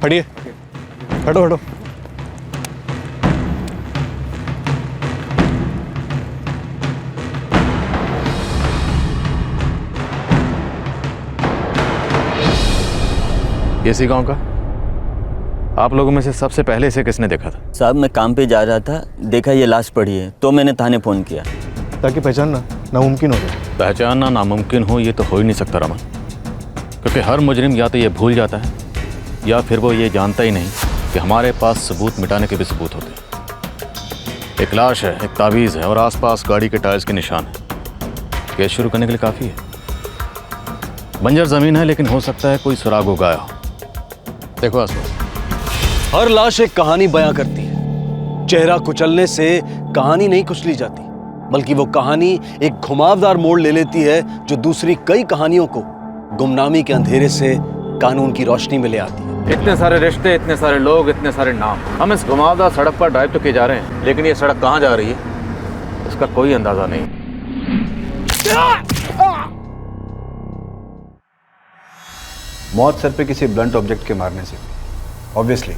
हटिए, हटो हटो। इसी गांव का? आप लोगों में से सबसे पहले इसे किसने देखा था? साहब मैं काम पे जा रहा था, देखा ये लाश पड़ी है तो मैंने थाने फ़ोन किया। ताकि पहचानना नामुमकिन हो जाए। पहचानना नामुमकिन हो ये तो हो ही नहीं सकता रमन, क्योंकि हर मुजरिम या तो ये भूल जाता है या फिर वो ये जानता ही नहीं कि हमारे पास सबूत मिटाने के भी सबूत होते हैं। एक लाश है, एक तावीज़ है और आसपास गाड़ी के टायर्स के निशान है। केस शुरू करने के लिए काफ़ी है। बंजर ज़मीन है लेकिन हो सकता है कोई सुराग उगाया हो। देखो आसपास। हर लाश एक कहानी बयां करती है। चेहरा कुचलने से कहानी नहीं कुचली जाती, बल्कि वो कहानी एक घुमावदार मोड़ ले लेती है जो दूसरी कई कहानियों को गुमनामी के अंधेरे से कानून की रोशनी में ले आती है। इतने सारे रिश्ते, इतने सारे लोग, इतने सारे नाम। हम इस घुमावदार सड़क पर ड्राइव तो किए जा रहे हैं, लेकिन ये सड़क कहाँ जा रही है इसका कोई अंदाजा नहीं। मौत सर पे किसी ब्लंट ऑब्जेक्ट के मारने से ऑब्वियसली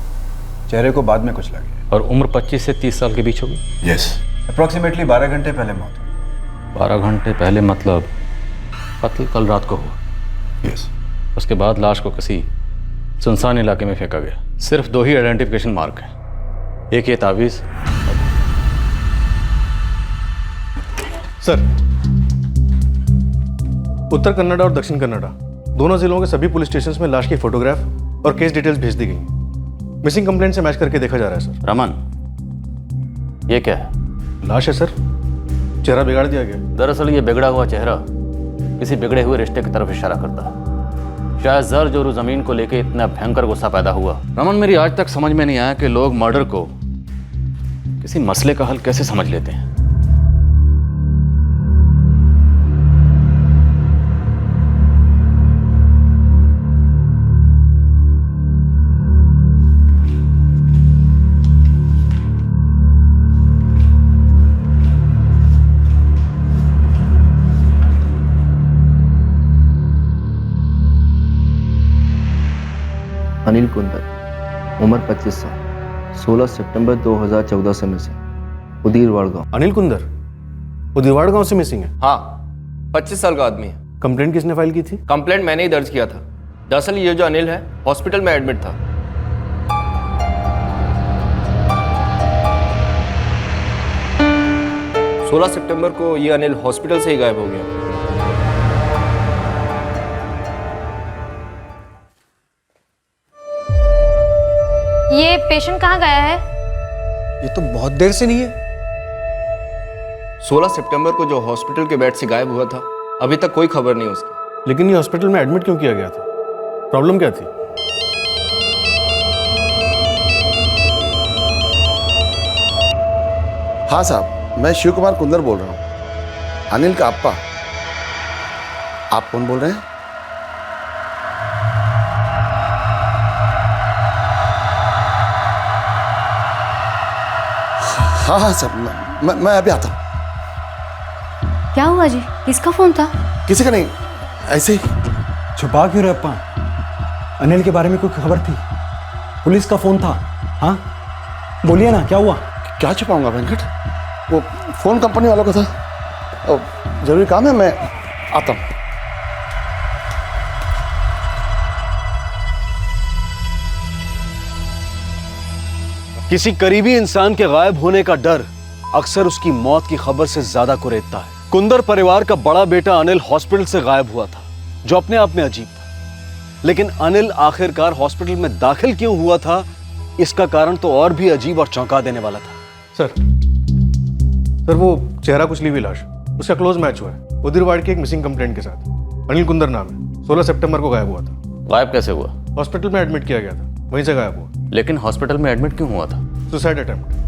चेहरे को बाद में कुचला गया। और उम्र 25 से 30 साल के बीच होगी। यस, अप्रॉक्सीमेटली 12 घंटे पहले मौत हुई। 12 घंटे पहले मतलब कत्ल कल रात को हुआ। यस। उसके बाद लाश को किसी सुनसान इलाके में फेंका गया। सिर्फ 2 ही आइडेंटिफिकेशन मार्क हैं, एक ये तावीज़। सर, उत्तर कन्नड़ा और दक्षिण कन्नड़ा दोनों जिलों के सभी पुलिस स्टेशंस में लाश की फोटोग्राफ और केस डिटेल्स भेज दी गई। मिसिंग कंप्लेंट से मैच करके देखा जा रहा है सर। रमन, ये क्या है? लाश है सर, चेहरा बिगाड़ दिया गया। दरअसल ये बिगड़ा हुआ चेहरा किसी बिगड़े हुए रिश्ते की तरफ इशारा करता है। शायद जर जोरू जमीन को लेके इतना भयंकर गुस्सा पैदा हुआ। रमन, मेरी आज तक समझ में नहीं आया कि लोग मर्डर को किसी मसले का हल कैसे समझ लेते हैं। अनिल कुंदर, उम्र 25 साल, 16 सितंबर 2014 से मिसिंग, उदीरवाड़ गांव। अनिल कुंदर उदीरवाड़ गांव से मिसिंग है? हाँ, 25 साल का आदमी है। कंप्लेंट किसने फाइल की थी? कंप्लेंट मैंने ही दर्ज किया था। दरअसल ये जो अनिल है हॉस्पिटल में एडमिट था। सोलह सितंबर को ये अनिल हॉस्पिटल से ही गायब हो गया। ये पेशेंट कहाँ गया है? ये तो बहुत देर से नहीं है। 16 सितंबर को जो हॉस्पिटल के बेड से गायब हुआ था, अभी तक कोई खबर नहीं उसकी। लेकिन ये हॉस्पिटल में एडमिट क्यों किया गया था? प्रॉब्लम क्या थी? हाँ साहब, मैं शिव कुमार कुंदर बोल रहा हूँ, अनिल का अप्पा। आप कौन बोल रहे हैं? हाँ हाँ सर, मैं अभी आता हूँ। क्या हुआ जी? किसका फोन था? किसी का नहीं, ऐसे ही। छुपा क्यों रहे अप्पा? अनिल के बारे में कोई खबर थी? पुलिस का फोन था? हाँ बोलिए ना, क्या हुआ? क्या छुपाऊंगा वेंकट, वो फोन कंपनी वालों का था। जरूरी काम है, मैं आता हूँ। किसी करीबी इंसान के गायब होने का डर अक्सर उसकी मौत की खबर से ज्यादा कुरेदता है। कुंदर परिवार का बड़ा बेटा अनिल हॉस्पिटल से गायब हुआ था, जो अपने आप में अजीब था। लेकिन अनिल आखिरकार हॉस्पिटल में दाखिल क्यों हुआ था, इसका कारण तो और भी अजीब और चौंका देने वाला था। सर वो चेहरा कुचली हुई लाश, उसका क्लोज मैच हुआ है उदीरवाड़ की एक मिसिंग कंप्लेंट के साथ। अनिल कुंदर नाम है, 16 सितंबर को गायब हुआ था। गायब कैसे हुआ? हॉस्पिटल में एडमिट किया गया था, वहीं से गायब हुआ। लेकिन हॉस्पिटल में एडमिट क्यों हुआ था? Suicide attempt.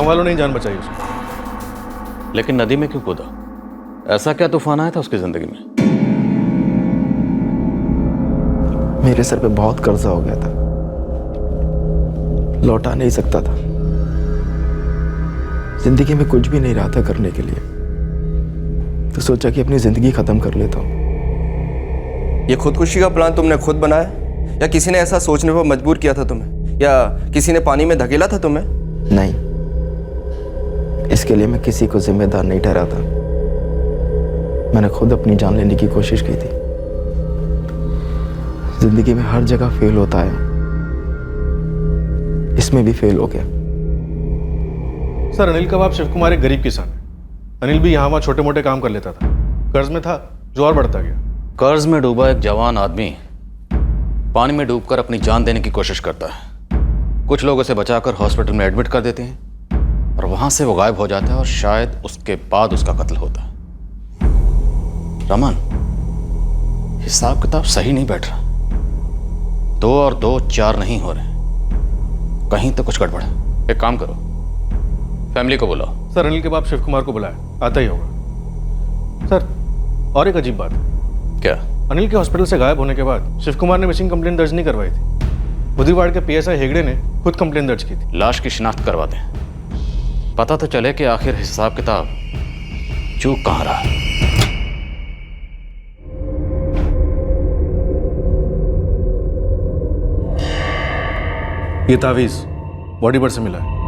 गांव वालों ने ही जान बचाई उसकी। लेकिन नदी में क्यों कूदा? ऐसा क्या तूफान आया था उसकी जिंदगी में? मेरे सर पे बहुत कर्जा हो गया था, लौटा नहीं सकता था। जिंदगी में कुछ भी नहीं रहा था करने के लिए, तो सोचा कि अपनी जिंदगी खत्म कर लेता हूँ। ये खुदकुशी का प्लान तुमने खुद बनाया या किसी ने ऐसा सोचने पर मजबूर किया था तुम्हें, या किसी ने पानी में धकेला था तुम्हें? नहीं, इसके लिए मैं किसी को जिम्मेदार नहीं ठहराता। मैंने खुद अपनी जान लेने की कोशिश की थी। जिंदगी में हर जगह फेल होता है, इसमें भी फेल हो गया। सर अनिल का बाप शिव कुमार एक गरीब किसान है। अनिल भी यहाँ वहाँ छोटे मोटे काम कर लेता था, कर्ज में था जो और बढ़ता गया। कर्ज में डूबा एक जवान आदमी पानी में डूबकर अपनी जान देने की कोशिश करता है। कुछ लोग उसे बचाकर हॉस्पिटल में एडमिट कर देते हैं और वहां से वो गायब हो जाता है और शायद उसके बाद उसका कत्ल होता है। रमन, हिसाब किताब सही नहीं बैठ रहा। 2 और 2 4 नहीं हो रहे, कहीं तो कुछ गड़बड़ है। एक काम करो, फैमिली को बुलाओ। सर अनिल के बाप शिव कुमार को बुलाया, आता ही होगा। सर और एक अजीब बात है। क्या? अनिल के हॉस्पिटल से गायब होने के बाद शिव कुमार ने मिसिंग कंप्लेंट दर्ज नहीं करवाई थी। बुधवार के पीएसआई हेगड़े ने खुद कंप्लेंट दर्ज की थी। लाश की शिनाख्त करवा दें, पता तो चले कि आखिर हिसाब किताब चूक कहाँ रहा। ये तावीज बॉडी पर से मिला है।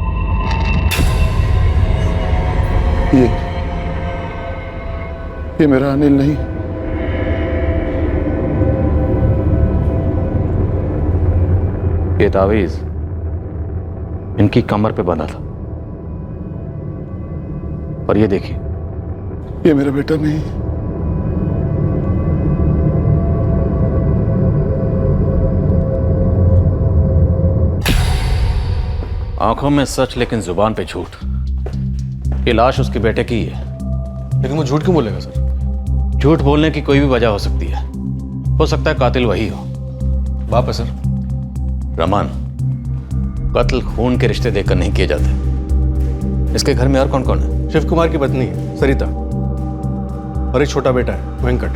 ये मेरा अनिल नहीं। ये तावीज इनकी कमर पे बंधा था, और ये देखिए, ये मेरा बेटा नहीं। आंखों में सच लेकिन जुबान पे झूठ। ये लाश उसके बेटे की है। लेकिन वो झूठ क्यों बोलेगा सर? झूठ बोलने की कोई भी वजह हो सकती है। हो सकता है कातिल वही हो। बाप है सर। रमन, कत्ल खून के रिश्ते देखकर नहीं किए जाते। इसके घर में और कौन कौन है? शिव कुमार की पत्नी है सरिता और एक छोटा बेटा है वेंकट।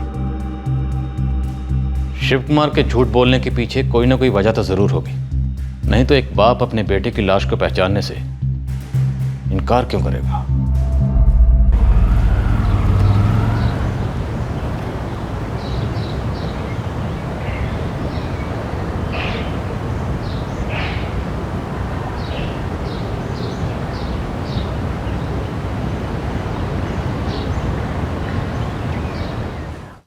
शिव कुमार के झूठ बोलने के पीछे कोई ना कोई वजह तो जरूर होगी, नहीं तो एक बाप अपने बेटे की लाश को पहचानने से इनकार क्यों करेगा?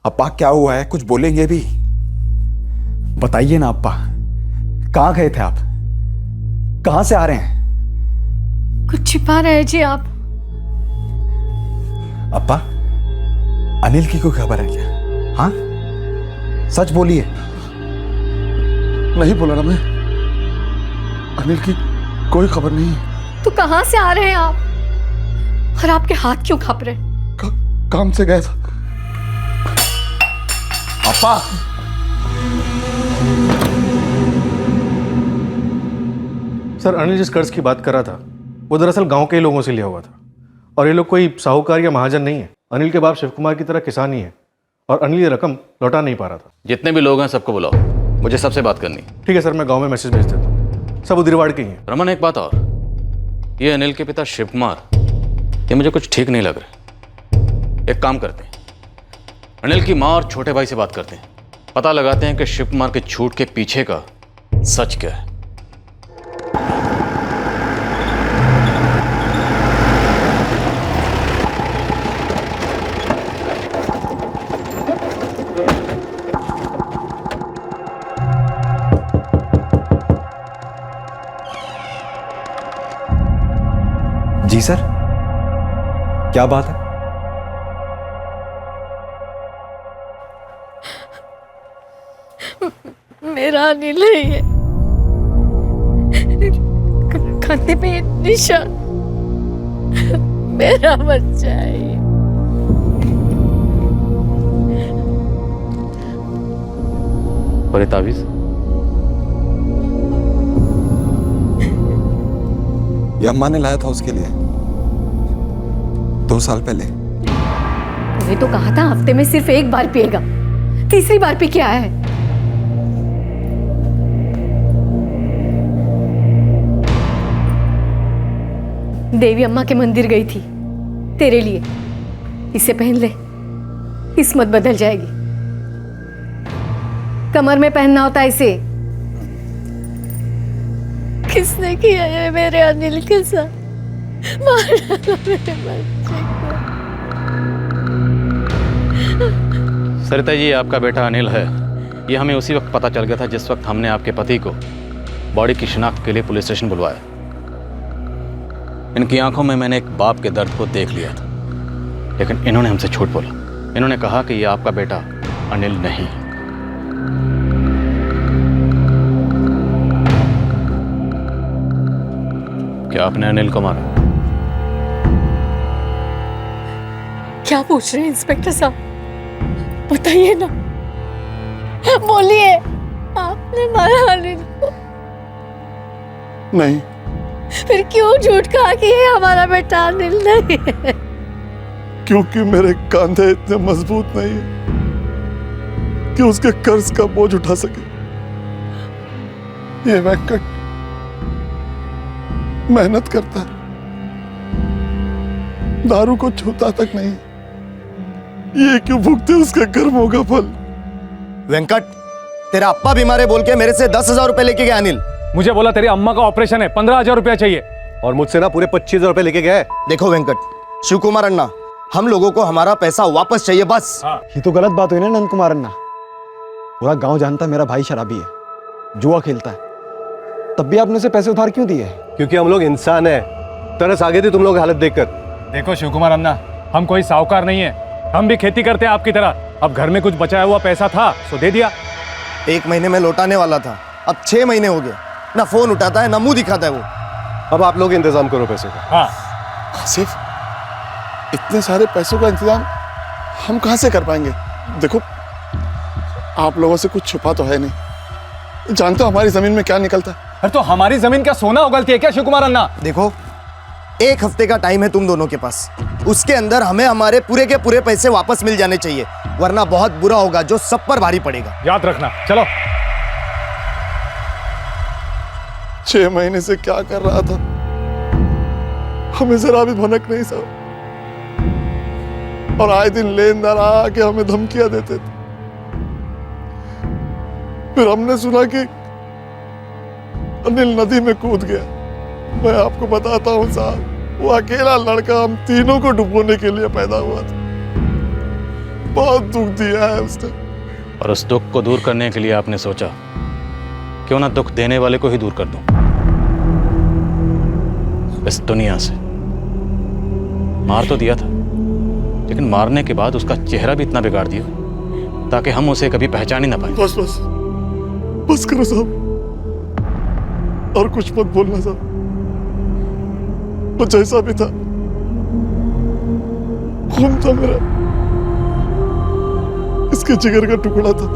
अप्पा क्या हुआ है? कुछ बोलेंगे भी? बताइए ना अप्पा, कहाँ गए थे आप? कहाँ से आ रहे हैं? कुछ छिपा रहे जी आप। अप्पा, अनिल की कोई खबर है क्या? हाँ, सच बोलिए। नहीं बोला ना मैं, अनिल की कोई खबर नहीं। तो कहाँ से आ रहे हैं आप? और आपके हाथ क्यों कांप रहे? काम से गया था। अप्पा, सर अनिल जिस कर्ज की बात कर रहा था वो दरअसल गांव के ही लोगों से लिया हुआ था, और ये लोग कोई साहूकार या महाजन नहीं है। अनिल के बाप शिव कुमार की तरह किसान ही है, और अनिल ये रकम लौटा नहीं पा रहा था। जितने भी लोग हैं सबको बुलाओ, मुझे सबसे बात करनी। ठीक है सर, मैं गांव में मैसेज भेज देता हूँ। सब उदिरवाड़ के ही हैं। रमन, एक बात और, ये अनिल के पिता शिव कुमार, ये मुझे कुछ ठीक नहीं लग रहा। एक काम करते हैं, अनिल की माँ और छोटे भाई से बात करते हैं, पता लगाते हैं कि शिव कुमार के झूठ के पीछे का सच क्या है। जी सर, क्या बात है? मेरा अनिल नहीं है। कंधे पे निशान, मेरा बच्चा है ये। और ये तावीज? ये अम्मा ने लाया था उसके लिए 2 साल पहले। तुम्हें तो कहा था हफ्ते में सिर्फ एक बार पिएगा, तीसरी बार पी के आया है। देवी अम्मा के मंदिर गई थी तेरे लिए, इसे पहन ले, किस्मत बदल जाएगी। कमर में पहनना होता है इसे। किसने किया है मेरे अनिल के साथ? मार डाला मेरे बच्चे को। सरिता जी, आपका बेटा अनिल है। ये हमें उसी वक्त पता चल गया था जिस वक्त हमने आपके पति को बॉडी की शिनाख्त के लिए पुलिस स्टेशन बुलवाया। इनकी आंखों में मैंने एक बाप के दर्द को देख लिया था, लेकिन इन्होंने हमसे झूठ बोला। इन्होंने कहा कि ये आपका बेटा अनिल नहीं। क्या आपने अनिल को मारा? क्या पूछ रहे हैं इंस्पेक्टर साहब? बताइए ना, बोलिए, आपने मारा अनिल को? नहीं। फिर क्यों झूठ कहा कि ये हमारा बेटा अनिल नहीं है? क्योंकि मेरे कंधे इतने मजबूत नहीं है कि उसके कर्ज का बोझ उठा सके। ये वेंकट मेहनत करता है, दारू को छूता तक नहीं। ये क्यों भुगते उसके कर्मों का फल? वेंकट, तेरा अप्पा बीमार है बोल के मेरे से 10,000 रुपए लेके गया अनिल। मुझे बोला तेरी अम्मा का ऑपरेशन है, 15,000 रुपया चाहिए, और मुझसे ना पूरे 25,000 रुपए लेके गए। देखो वेंकट, शिव कुमार अन्ना, हम लोगों को हमारा पैसा वापस चाहिए बस। ये तो गलत बात हुई ना नंद कुमार अन्ना। पूरा गांव जानता है मेरा भाई शराबी है, जुआ खेलता है, तब भी आपने उसे पैसे उधार क्यों दिए? क्योंकि हम लोग इंसान हैं। तरस आ गई थी तुम लोग हालत देखकर। देखो शिव कुमार अन्ना, हम कोई साहूकार नहीं है, हम भी खेती करते हैं आपकी तरह। अब घर में कुछ बचाया हुआ पैसा था तो दे दिया। 1 महीने में लौटाने वाला था, अब 6 महीने हो गए, ना फोन उठाता है ना मुंह दिखाता है वो। अब आप लोग इंतजाम करो पैसे का। हाँ, आसिफ, इतने सारे पैसों का इंतजाम हम कहां से कर पाएंगे? देखो, आप लोगों से कुछ छुपा तो है नहीं, जानते हो हमारी जमीन में क्या निकलता है। अरे तो हमारी जमीन क्या सोना उगलती है क्या शिव कुमार अन्ना? देखो, 1 हफ्ते का टाइम है तुम दोनों के पास, उसके अंदर हमें हमारे पूरे के पूरे पैसे वापस मिल जाने चाहिए, वरना बहुत बुरा होगा जो सब पर भारी पड़ेगा। याद रखना। चलो। 6 महीने से क्या कर रहा था, हमें जरा भी भनक नहीं साहब। और आए दिन लेनदार आके हमें धमकियां देते थे। फिर हमने सुना कि अनिल नदी में कूद गया। मैं आपको बताता हूं साहब, वो अकेला लड़का हम तीनों को डुबोने के लिए पैदा हुआ था। बहुत दुख दिया है उसने। और उस दुख को दूर करने के लिए आपने सोचा क्यों ना दुख देने वाले को ही दूर कर दूं इस दुनिया से। मार तो दिया था, लेकिन मारने के बाद उसका चेहरा भी इतना बिगाड़ दिया ताकि हम उसे कभी पहचान ही ना पाए। बस बस बस करो साहब, और कुछ मत बोलना साहब। वो जैसा भी था, खून था मेरा, इसके जिगर का टुकड़ा था।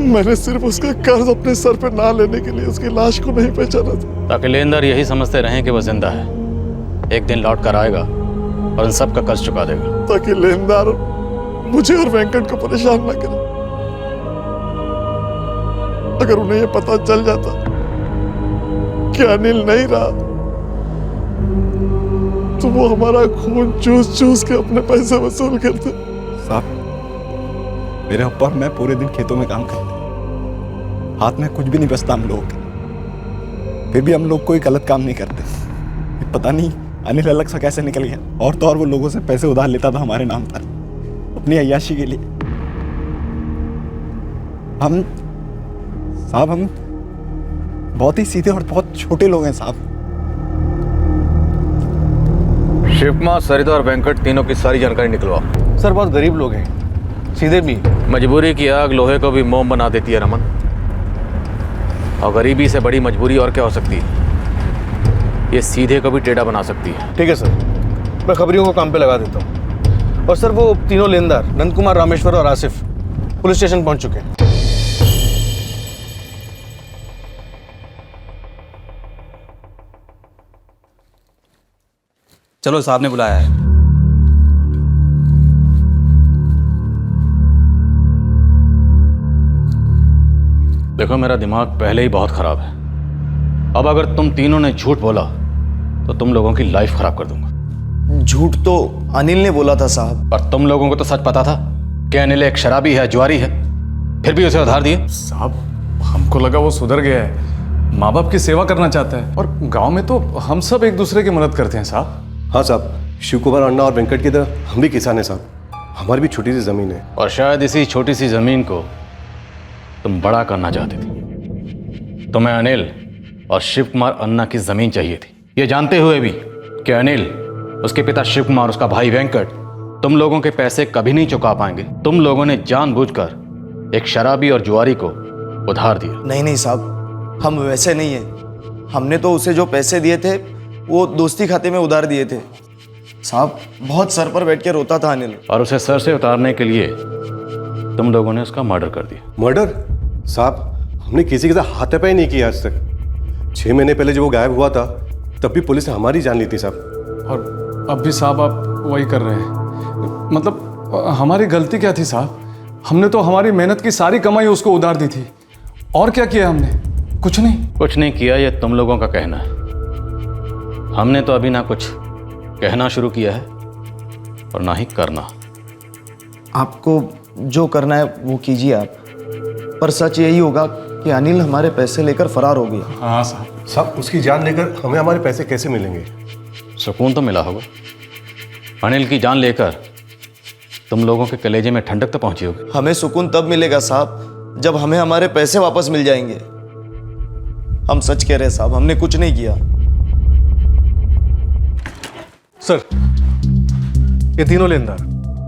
मैंने सिर्फ उसका कर्ज अपने सर पे ना लेने के लिए उसकी लाश को नहीं पहचाना था, ताकि लेनदार यही समझते रहें कि वह जिंदा है, एक दिन लौट कर आएगा और इन सब का कर्ज चुका देगा। ताकि लेनदार मुझे और वेंकट को परेशान ना करे। अगर उन्हें यह पता चल जाता कि अनिल नहीं रहा, तो वो हमारा खून चूस चूस के अपने पैसे वसूल करते। साहब, मेरे अब्बा और मैं पूरे दिन खेतों में काम करते, हाथ में कुछ भी नहीं बचता हम लोगों के, फिर भी हम लोग कोई गलत काम नहीं करते। ये पता नहीं अनिल अलग सा कैसे निकल गया, और तो और वो लोगों से पैसे उधार लेता था हमारे नाम पर अपनी अय्याशी के लिए। हम बहुत ही सीधे और बहुत छोटे लोग हैं साहब। शिवकुमार, सरिता और वेंकट तीनों की सारी जानकारी निकलवाओ। सर, बहुत गरीब लोग हैं, सीधे भी। मजबूरी की आग लोहे को भी मोम बना देती है रमन, और गरीबी से बड़ी मजबूरी और क्या हो सकती है? ये सीधे को भी टेढ़ा बना सकती है। ठीक है सर, मैं खबरियों को काम पे लगा देता हूँ। और सर, वो तीनों लेनदार नंद कुमार, रामेश्वर और आसिफ पुलिस स्टेशन पहुंच चुके हैं। चलो, साहब ने बुलाया है। देखो, मेरा दिमाग पहले ही बहुत खराब है। अब अगर तुम तीनों ने झूठ बोला तो तुम लोगों की लाइफ खराब कर दूंगा। झूठ तो अनिल ने बोला था साहब। पर तुम लोगों को तो सच पता था कि अनिल एक शराबी है, जुआरी है, फिर भी उसे उधार दिए। साहब, हमको लगा वो सुधर गया है, माँ बाप की सेवा करना चाहता है, और गांव में तो हम सब एक दूसरे की मदद करते हैं साहब। हाँ साहब, शिव कुमार अन्ना और वेंकट की तरह हम भी किसान हैं साहब। हमारी भी छोटी सी जमीन है। और शायद इसी छोटी सी जमीन को तुम बड़ा करना चाहती थी। तुम्हें अनिल और शिव कुमार अन्ना की जमीन चाहिए थी, ये जानते हुए भी कि अनिल, उसके पिता शिव कुमार, उसका भाई वेंकट तुम लोगों के पैसे कभी नहीं चुका पाएंगे। तुम लोगों ने जानबूझकर एक शराबी और जुआरी को उधार दिया। नहीं नहीं साहब, हम वैसे नहीं है। हमने तो उसे जो पैसे दिए थे वो दोस्ती खाते में उधार दिए थे साहब। बहुत सर पर बैठ के रोता था अनिल। और उसे सर से उतारने के लिए तुम लोगों ने उसका मर्डर कर दिया। मर्डर? साहब, हमने किसी के साथ हाथापाई नहीं किया आज तक। 6 महीने पहले जब वो गायब हुआ था तब भी पुलिस ने हमारी जान ली थी साहब। और अब भी साहब आप वही कर रहे हैं। मतलब हमारी गलती क्या थी साहब? हमने तो हमारी मेहनत की सारी कमाई उसको उधार दी थी। और क्या किया हमने? कुछ नहीं। कुछ नहीं किया, ये तुम लोगों का कहना है। हमने तो अभी ना कुछ कहना शुरू किया है और ना ही करना। आपको जो करना है वो कीजिए आप, पर सच यही होगा कि अनिल हमारे पैसे लेकर फरार हो गया। हाँ साहब। साहब, उसकी जान लेकर हमें हमारे पैसे कैसे मिलेंगे? सुकून तो मिला होगा। अनिल की जान लेकर तुम लोगों के कलेजे में ठंडक तो पहुंची होगी। हमें सुकून तब मिलेगा साहब जब हमें हमारे पैसे वापस मिल जाएंगे। हम सच कह रहे हैं साहब, हमने कुछ नहीं किया। सर, ये तीनों लेनदार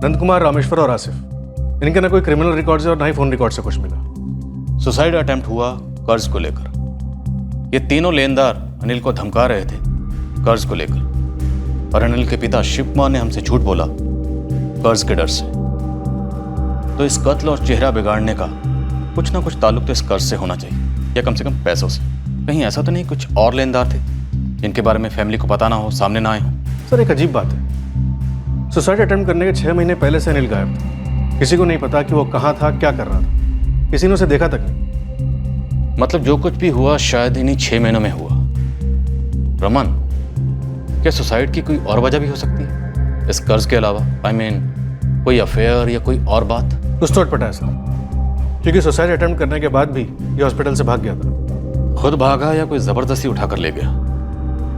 नंद कुमार, रामेश्वर और आसिफ, इनके ना कोई क्रिमिनल रिकॉर्ड से और ना ही फोन रिकॉर्ड से कुछ मिला। सुसाइड अटेम्प्ट हुआ कर्ज को लेकर। ये तीनों लेनदार अनिल को धमका रहे थे कर्ज को लेकर, और अनिल के पिता शिव कुमार ने हमसे झूठ बोला कर्ज के डर से। तो इस कत्ल और चेहरा बिगाड़ने का कुछ ना कुछ ताल्लुक तो इस कर्ज से होना चाहिए, या कम से कम पैसों से। कहीं ऐसा तो नहीं कुछ और लेनदार थे जिनके बारे में फैमिली को पता ना हो, सामने ना आए हो? सर, एक अजीब बात है। सुसाइड अटेम्प्ट करने के 6 महीने पहले से अनिल गायब था। किसी को नहीं पता कि वो कहाँ था, क्या कर रहा था। किसी ने उसे देखा तक नहीं। मतलब जो कुछ भी हुआ शायद इन्हीं 6 महीनों में हुआ। रमन, क्या सुसाइड की कोई और वजह भी हो सकती है इस कर्ज के अलावा? I mean, कोई अफेयर या कोई और बात? कुछ तो अटपटा है सर, क्योंकि सुसाइड अटेम्प्ट करने के बाद भी ये हॉस्पिटल से भाग गया था। खुद भागा या कोई जबरदस्ती उठाकर ले गया?